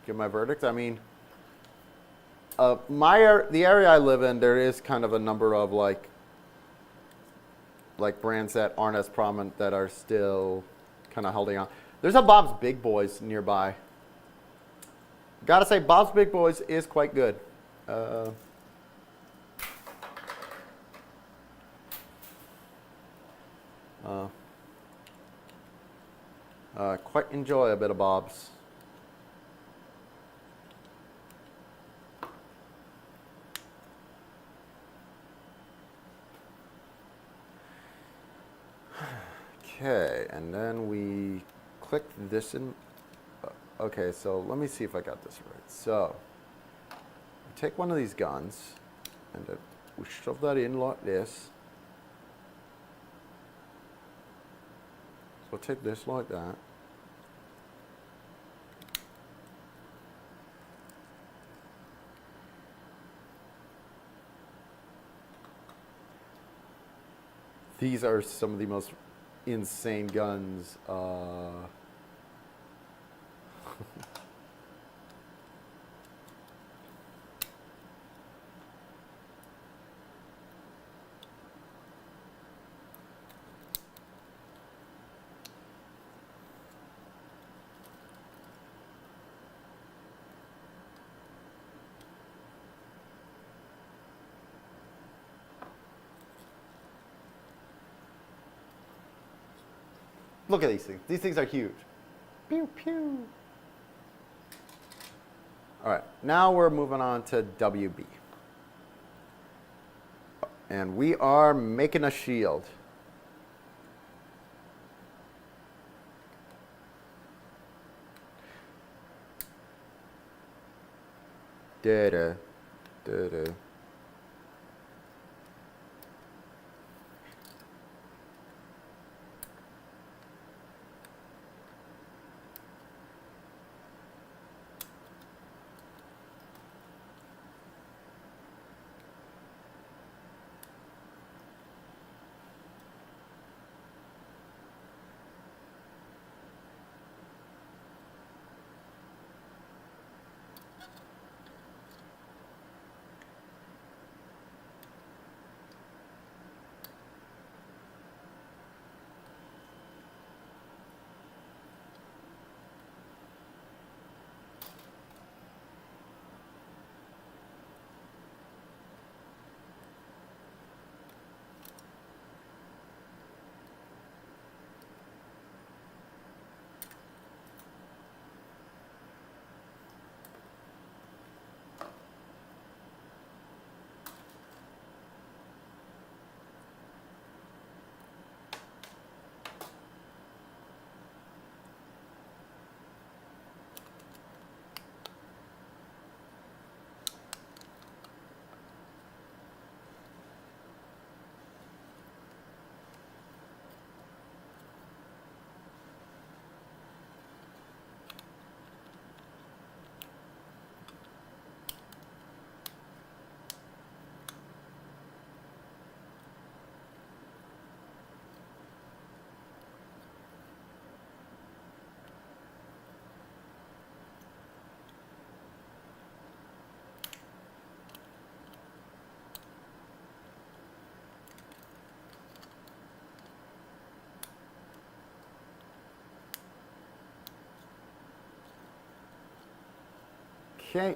give my verdict. I mean, the area I live in, there is kind of a number of like brands that aren't as prominent that are still kind of holding on. There's a Bob's Big Boys nearby. Gotta say, Bob's Big Boys is quite good. Quite enjoy a bit of Bob's. Okay, and then we click this in. Okay, so let me see if I got this right. So, we take one of these guns, and then we shove that in like this. So we'll take this like that. These are some of the most insane guns. Look at these things. These things are huge. Pew, pew. All right, now we're moving on to WB. And we are making a shield. Da-da, da-da. Okay.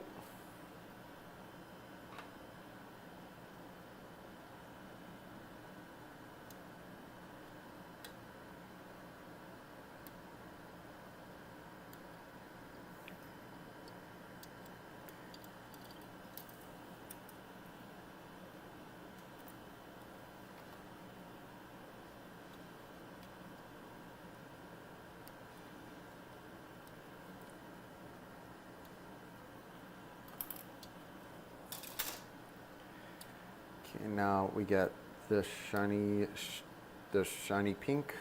Okay, now we get the shiny pink.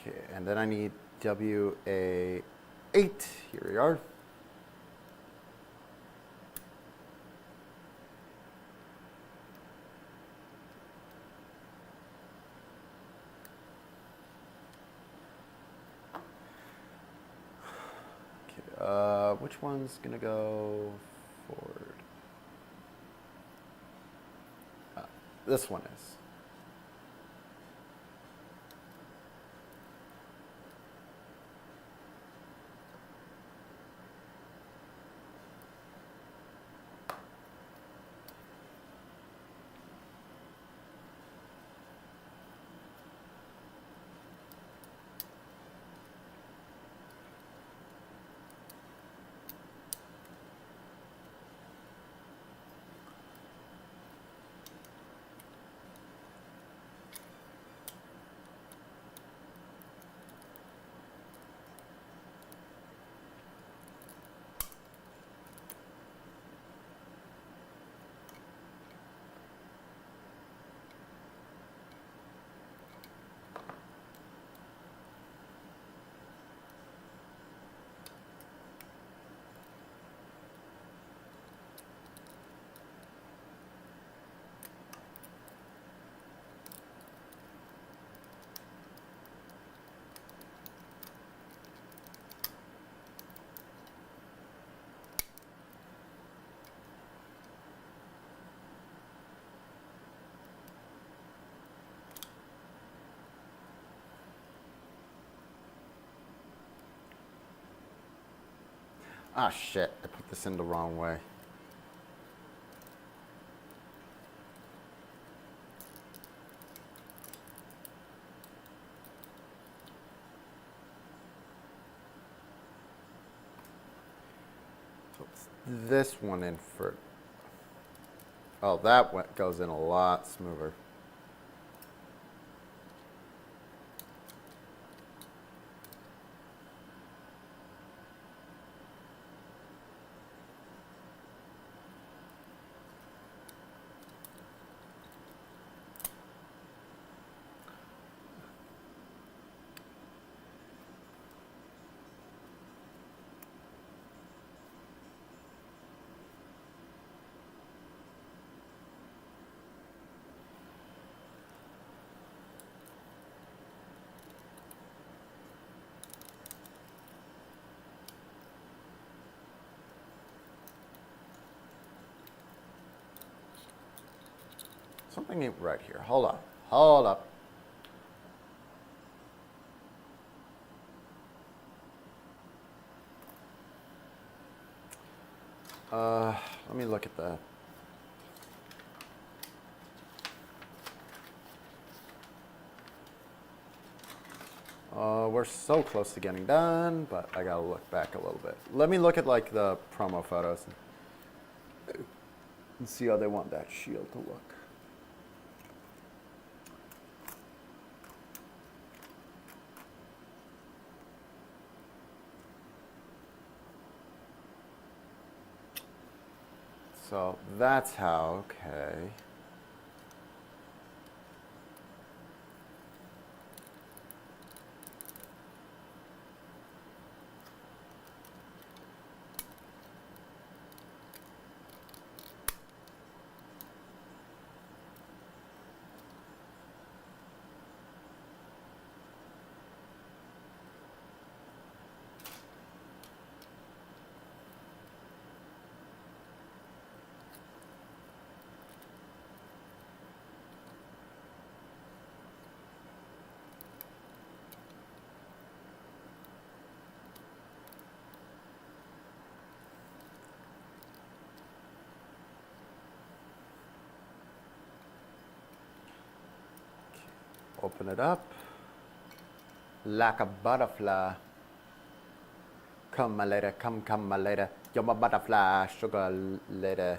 Okay, and then I need WA8. Here we are. Okay, which one's gonna go forward? This one is. Ah, shit, I put this in the wrong way. So it's this one in for. Oh, that goes in a lot smoother. Something ain't right here. Hold on. Hold up. Let me look at that. We're so close to getting done, but I gotta look back a little bit. Let me look at like the promo photos and see how they want that shield to look. So that's how, okay. Open it up. Like a butterfly. Come my lady, come my lady. You're my butterfly, sugar lady.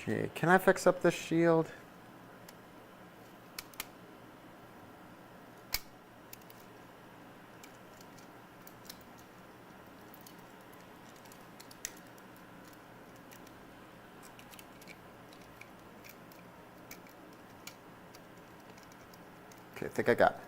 Okay, can I fix up this shield? Okay, I think I got it.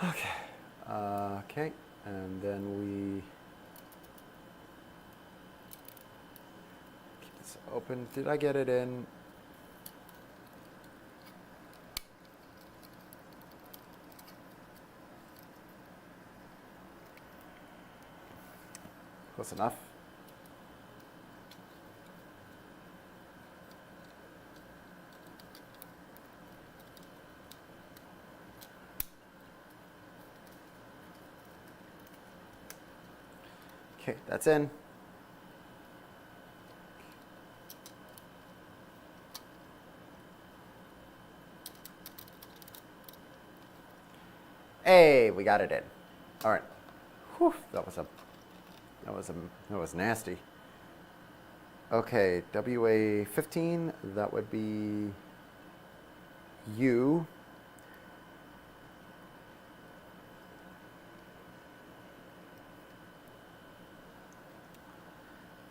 Okay. Okay, and then we keep this open. Did I get it in? Close enough. Okay, that's in. Hey, we got it in. All right. Whew, that was nasty. Okay, WA15, that would be U.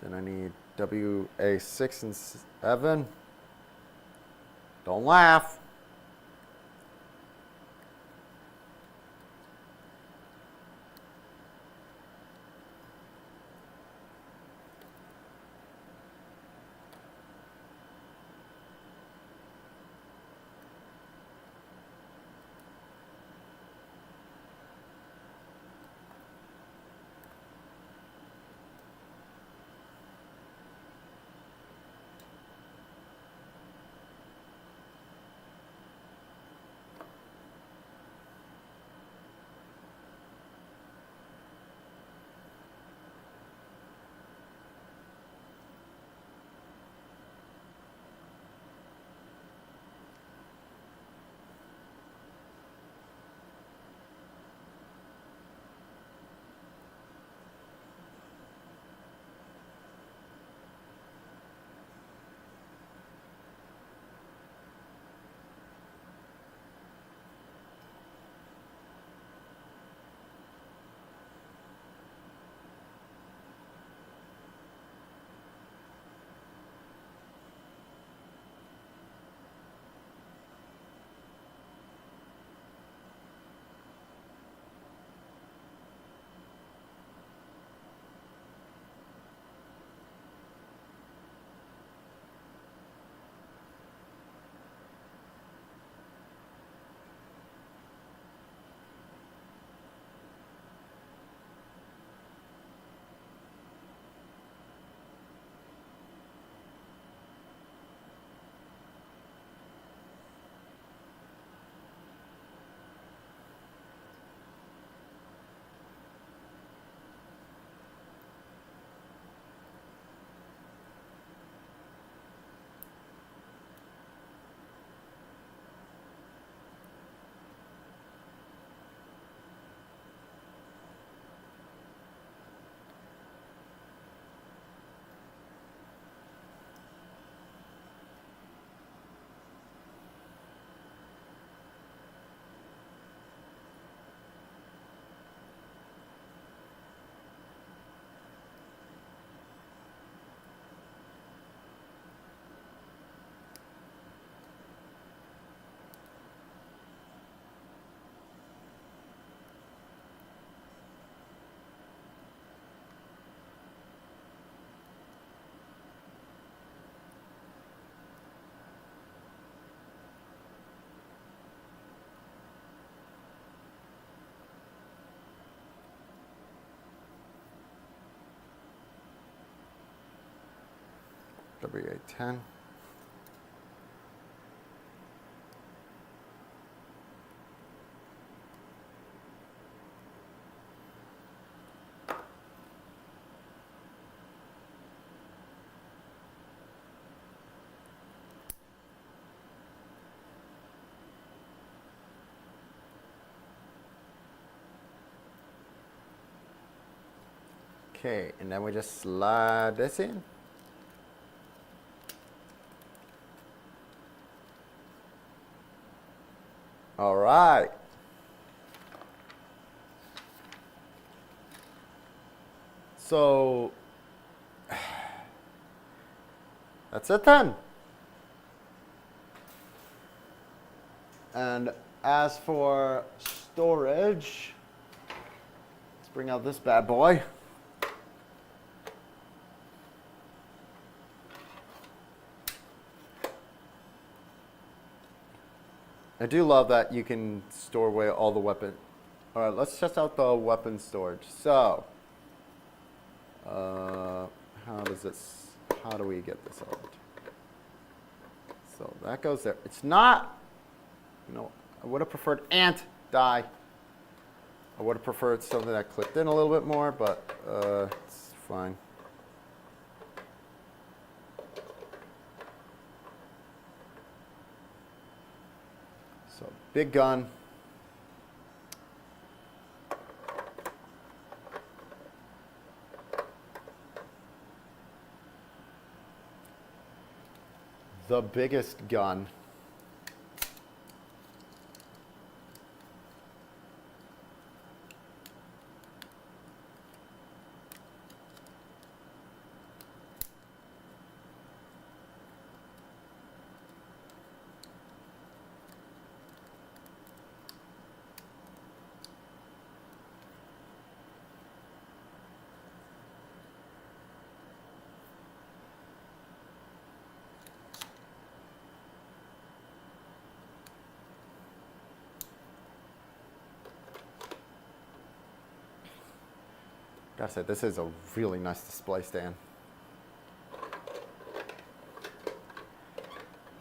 Then I need WA6 and 7. Don't laugh. WA10. Okay, and then we just slide this in. All right. So that's it then. And as for storage, let's bring out this bad boy. I do love that you can store away all the weapon. All right, let's test out the weapon storage. So, how do we get this out? So that goes there. It's not, I would have preferred ant die. I would have preferred something that clipped in a little bit more, but it's fine. So big gun. The biggest gun. Gotta say, this is a really nice display stand.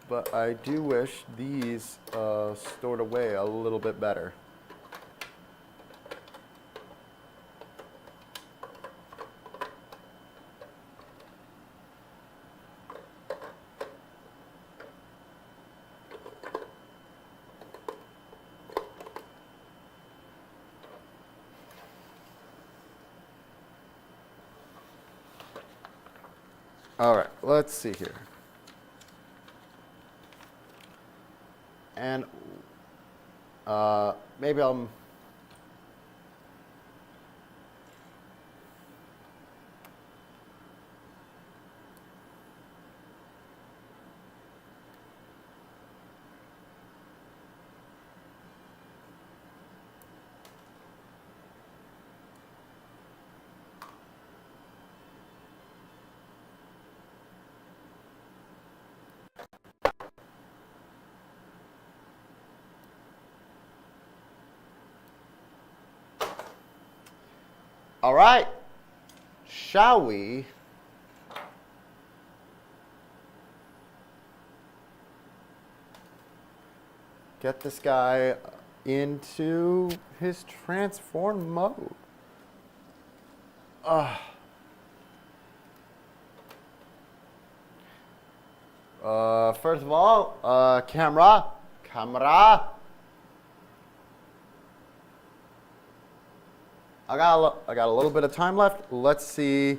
But I do wish these stored away a little bit better. All right, let's see here. And maybe I'll... All right, shall we get this guy into his transform mode? First of all, camera. I got a little bit of time left. Let's see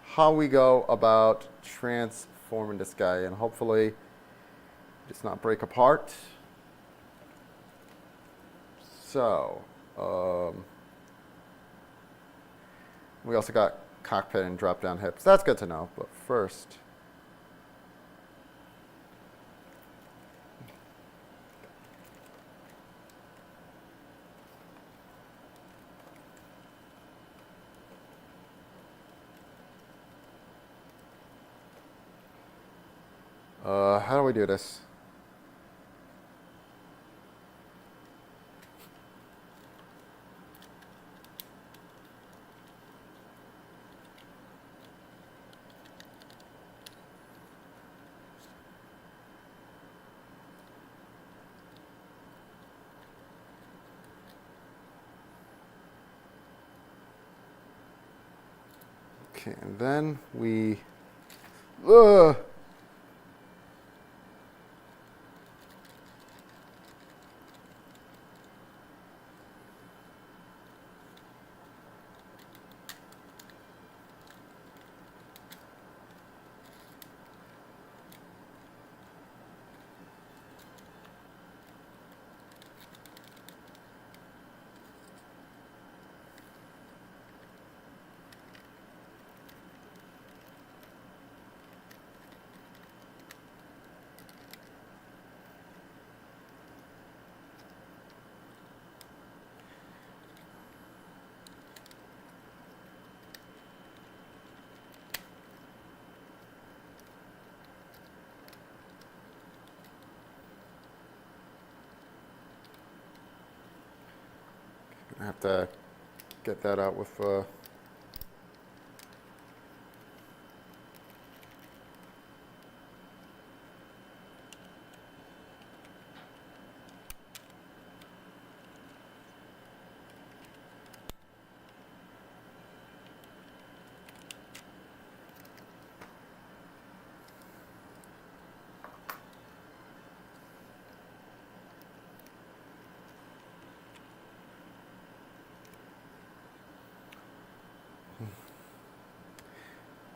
how we go about transforming this guy, and hopefully it's not break apart. So, we also got cockpit and drop down hips. That's good to know, but first, how do we do this? Okay, and then we... Ugh. I have to get that out with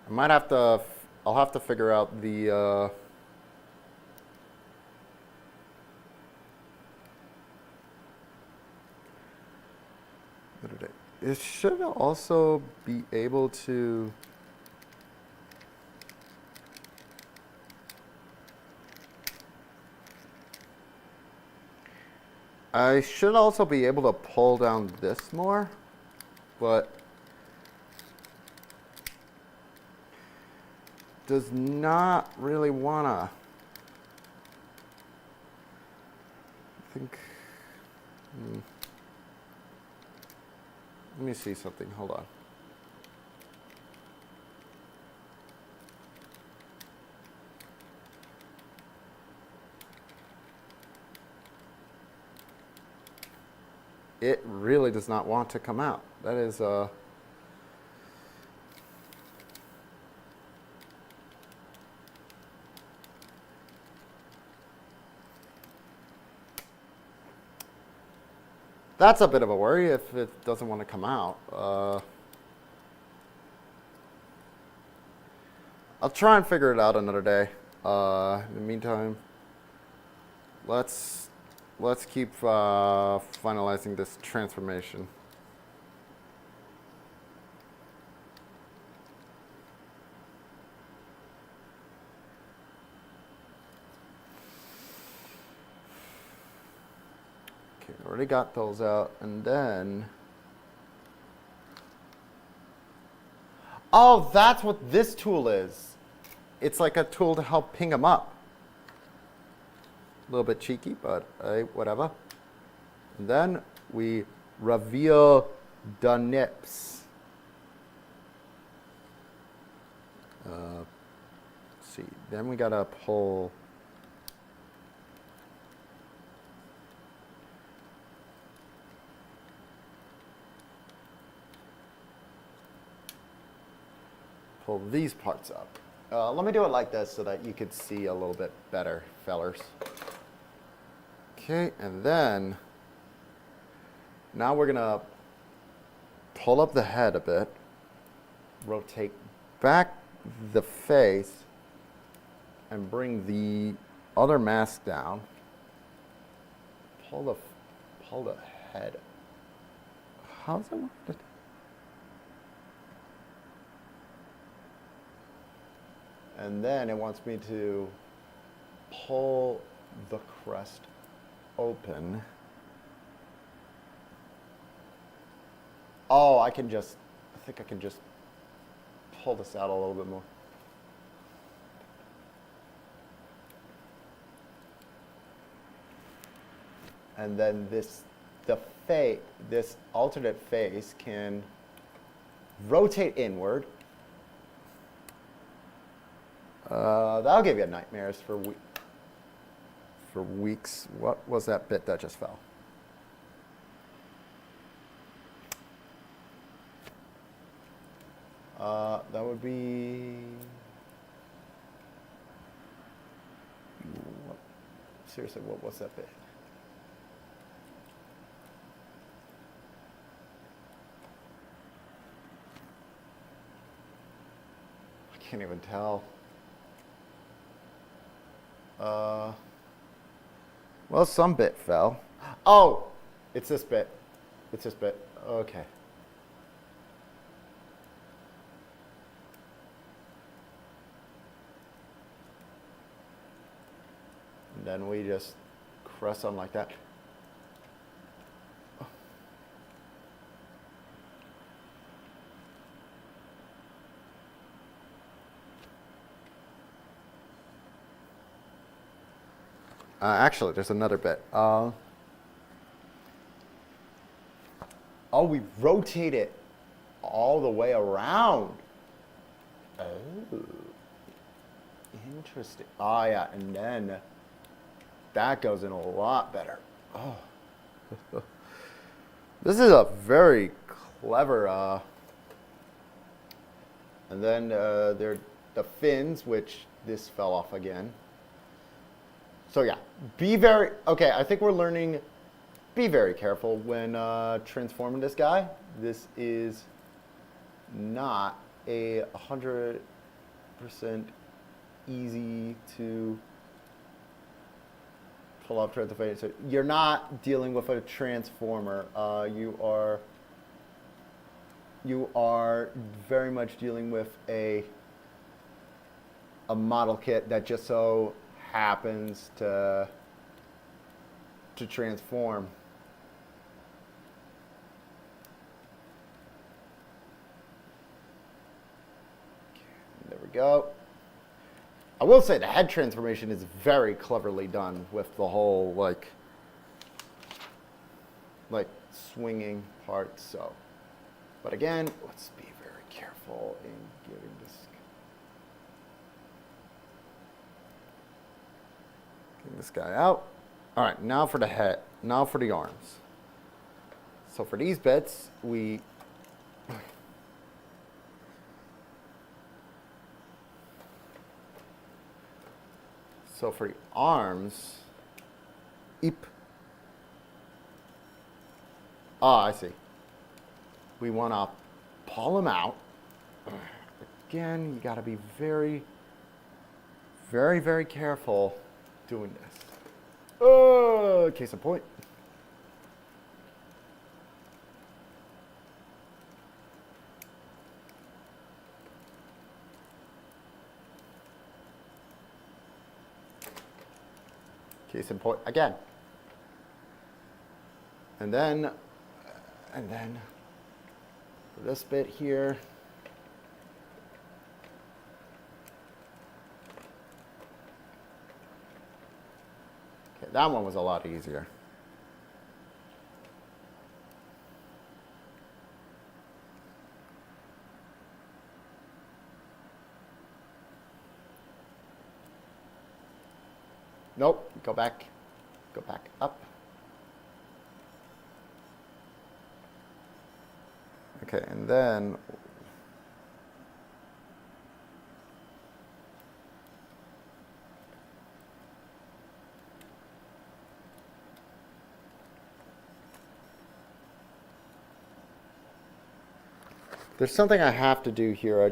I might have to, I'll have to figure out the, it should also be able to, I should also be able to pull down this more, but does not really wanna. I think, let me see something, hold on. It really does not want to come out. That is, that's a bit of a worry if it doesn't want to come out. I'll try and figure it out another day. In the meantime, let's keep finalizing this transformation. Okay, already got those out, and then, oh, that's what this tool is. It's like a tool to help ping them up. A little bit cheeky, but whatever. And then we reveal the nips. Let's see. Then we gotta pull. Pull these parts up. Let me do it like this so that you could see a little bit better, fellers. Okay, and then now we're gonna pull up the head a bit, rotate back the face, and bring the other mask down. Pull the head. How's it work? And then it wants me to pull the crest open. Oh, I think I can just pull this out a little bit more. And then this alternate face can rotate inward. That'll give you nightmares for weeks. What was that bit that just fell? That would be... Seriously, what's that bit? I can't even tell. Well, some bit fell. Oh, it's this bit. It's this bit. Okay. And then we just press on like that. Actually, there's another bit. Oh, we rotate it all the way around. Oh, interesting. Oh, yeah, and then that goes in a lot better. Oh, this is a very clever. And then there are the fins, which this fell off again. So yeah, be very, okay, I think we're learning, be very careful when transforming this guy. This is not a 100% easy to pull off transformation. So you're not dealing with a transformer. You are very much dealing with a model kit that just so happens to transform. There we go. I will say the head transformation is very cleverly done with the whole like swinging part. So, but again, let's be very careful in getting this. This guy out. All right, now for the head. Now for the arms. So for these bits, so for the arms, eep. Ah, I see. We want to pull them out. Again, you got to be very, very, very careful doing this. Case in point. Case in point again. And then for this bit here. That one was a lot easier. Nope, go back up. Okay, and then there's something I have to do here.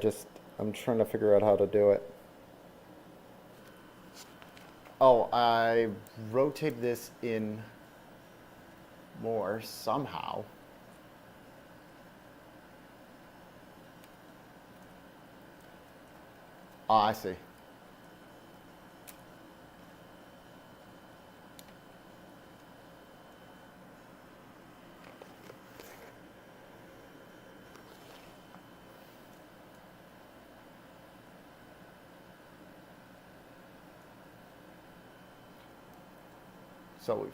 I'm trying to figure out how to do it. Oh, I rotate this in more somehow. Oh, I see. So we've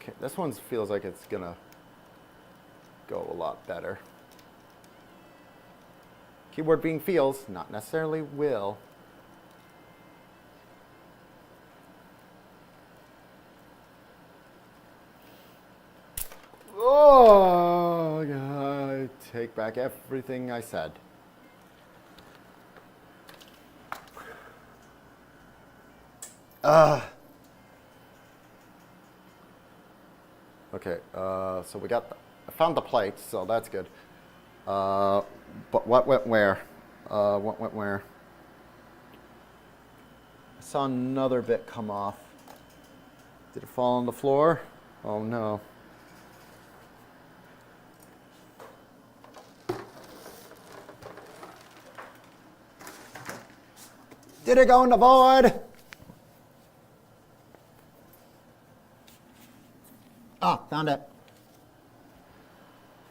Okay, this one feels like it's gonna go a lot better. Keyword being feels, not necessarily will. Oh, God. Take back everything I said. Okay, so we got, I found the plates, so that's good. But what went where? What went where? I saw another bit come off. Did it fall on the floor? Oh no. Did it go in the void? Ah, found it.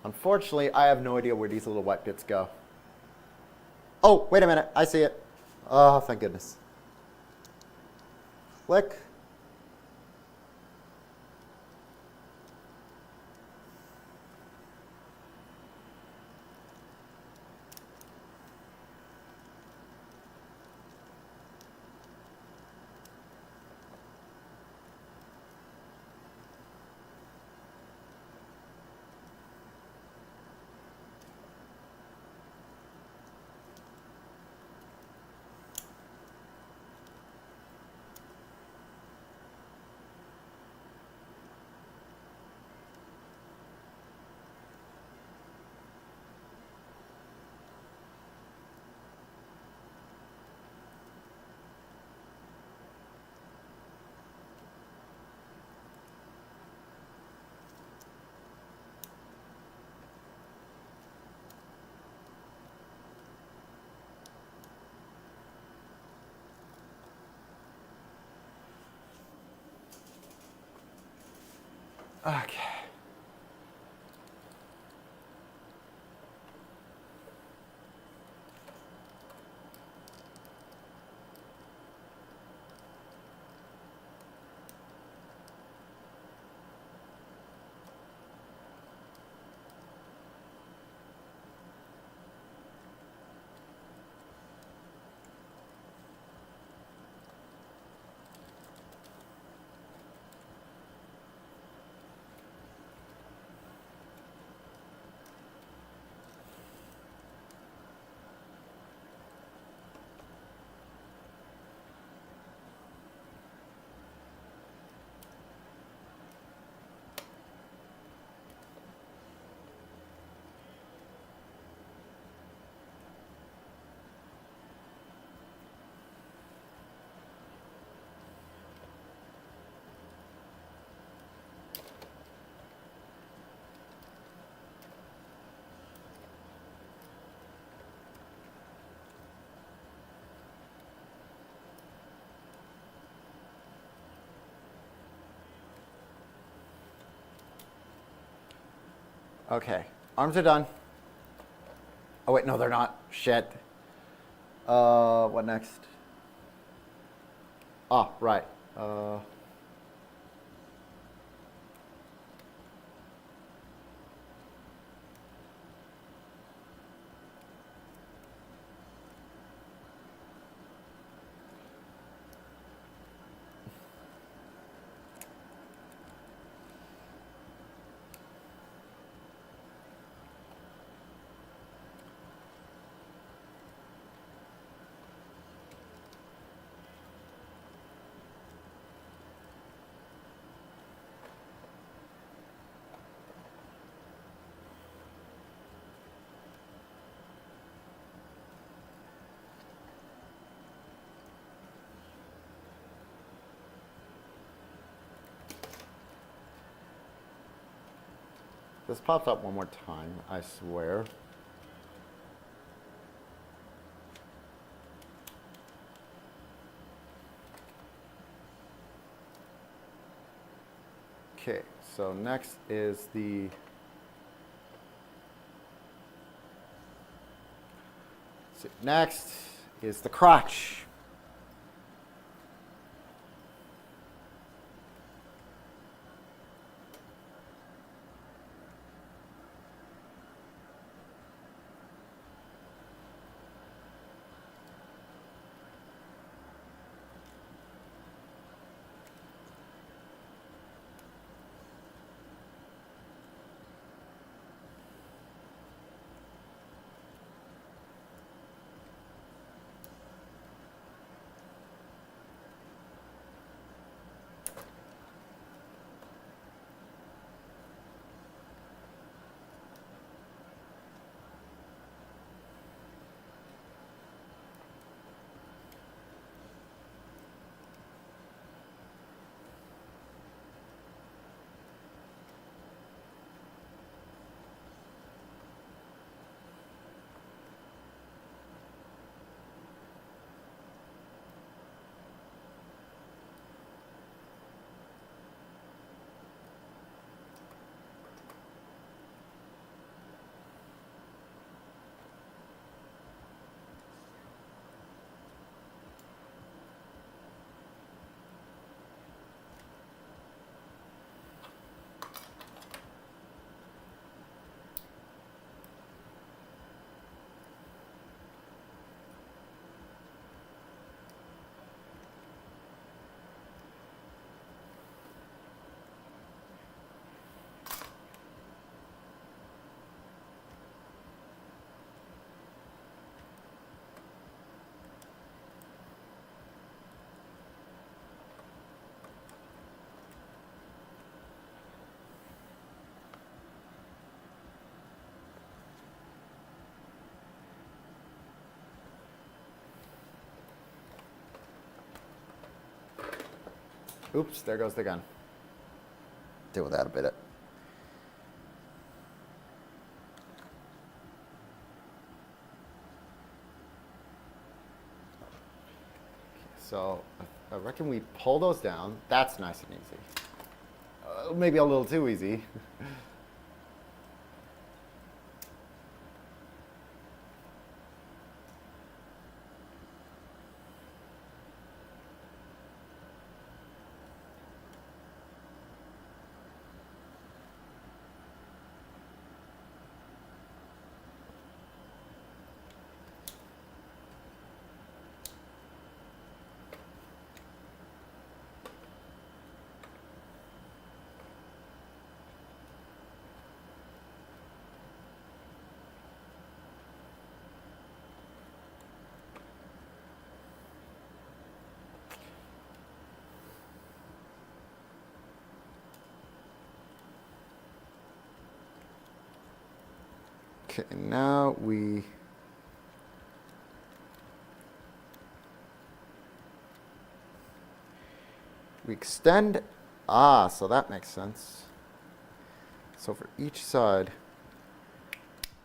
Unfortunately, I have no idea where these little white bits go. Oh, wait a minute. I see it. Oh, thank goodness. Click. Okay. Okay, arms are done. Oh wait, no, they're not. Shit. What next? Ah, right. This pops up one more time, I swear. Okay, so next is the crotch. Oops, there goes the gun. Deal with that a bit. So I reckon we pull those down. That's nice and easy. Maybe a little too easy. Okay, now we extend. Ah, so that makes sense. So for each side,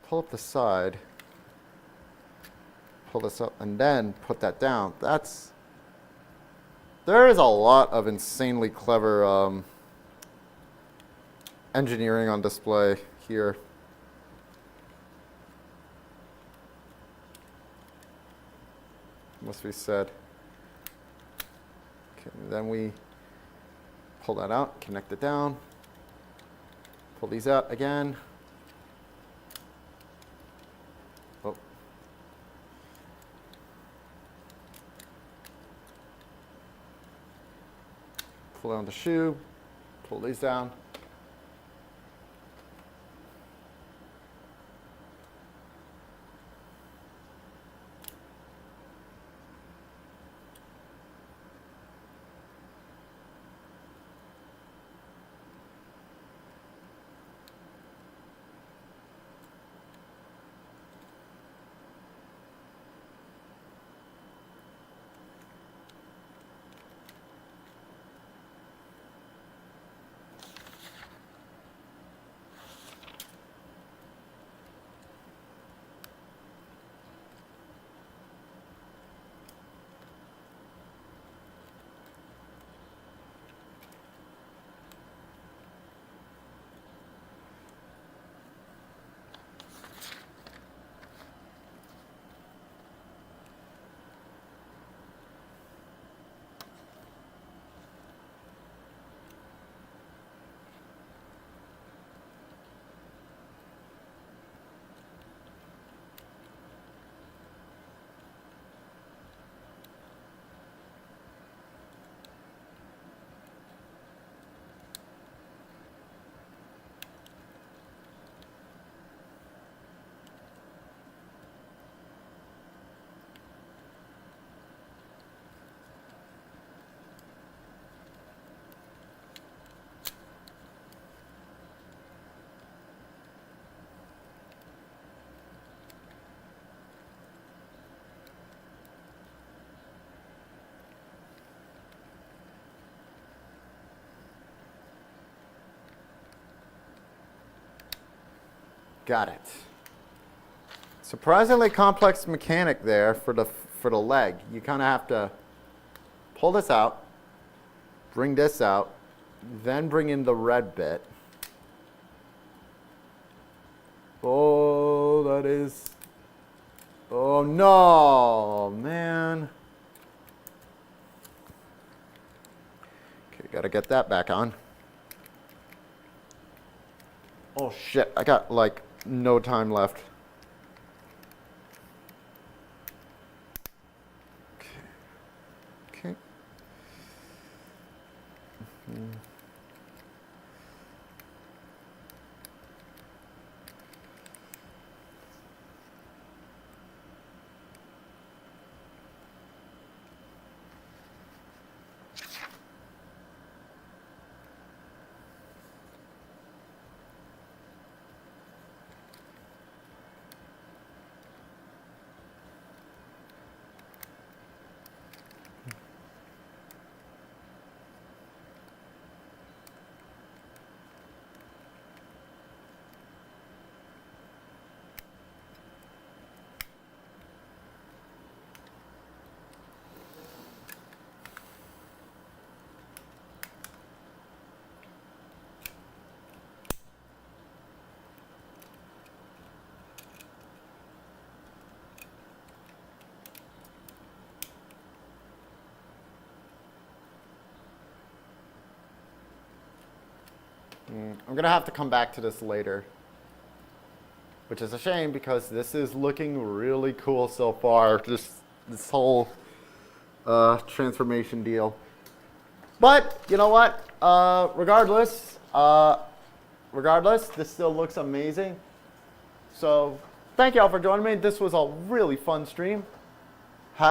pull up the side, pull this up, and then put that down. There is a lot of insanely clever engineering on display here. Must be said. Okay, then we pull that out, connect it down, pull these out again. Oh. Pull down the shoe, pull these down. Got it. Surprisingly complex mechanic there for the leg. You kind of have to pull this out, bring this out, then bring in the red bit. Oh, that is. Oh no, man. Okay, gotta get that back on. Oh shit, I got like no time left. Okay. Mm-hmm. I'm going to have to come back to this later, which is a shame because this is looking really cool so far, this whole transformation deal. But, you know what? Regardless, this still looks amazing. So, thank you all for joining me. This was a really fun stream.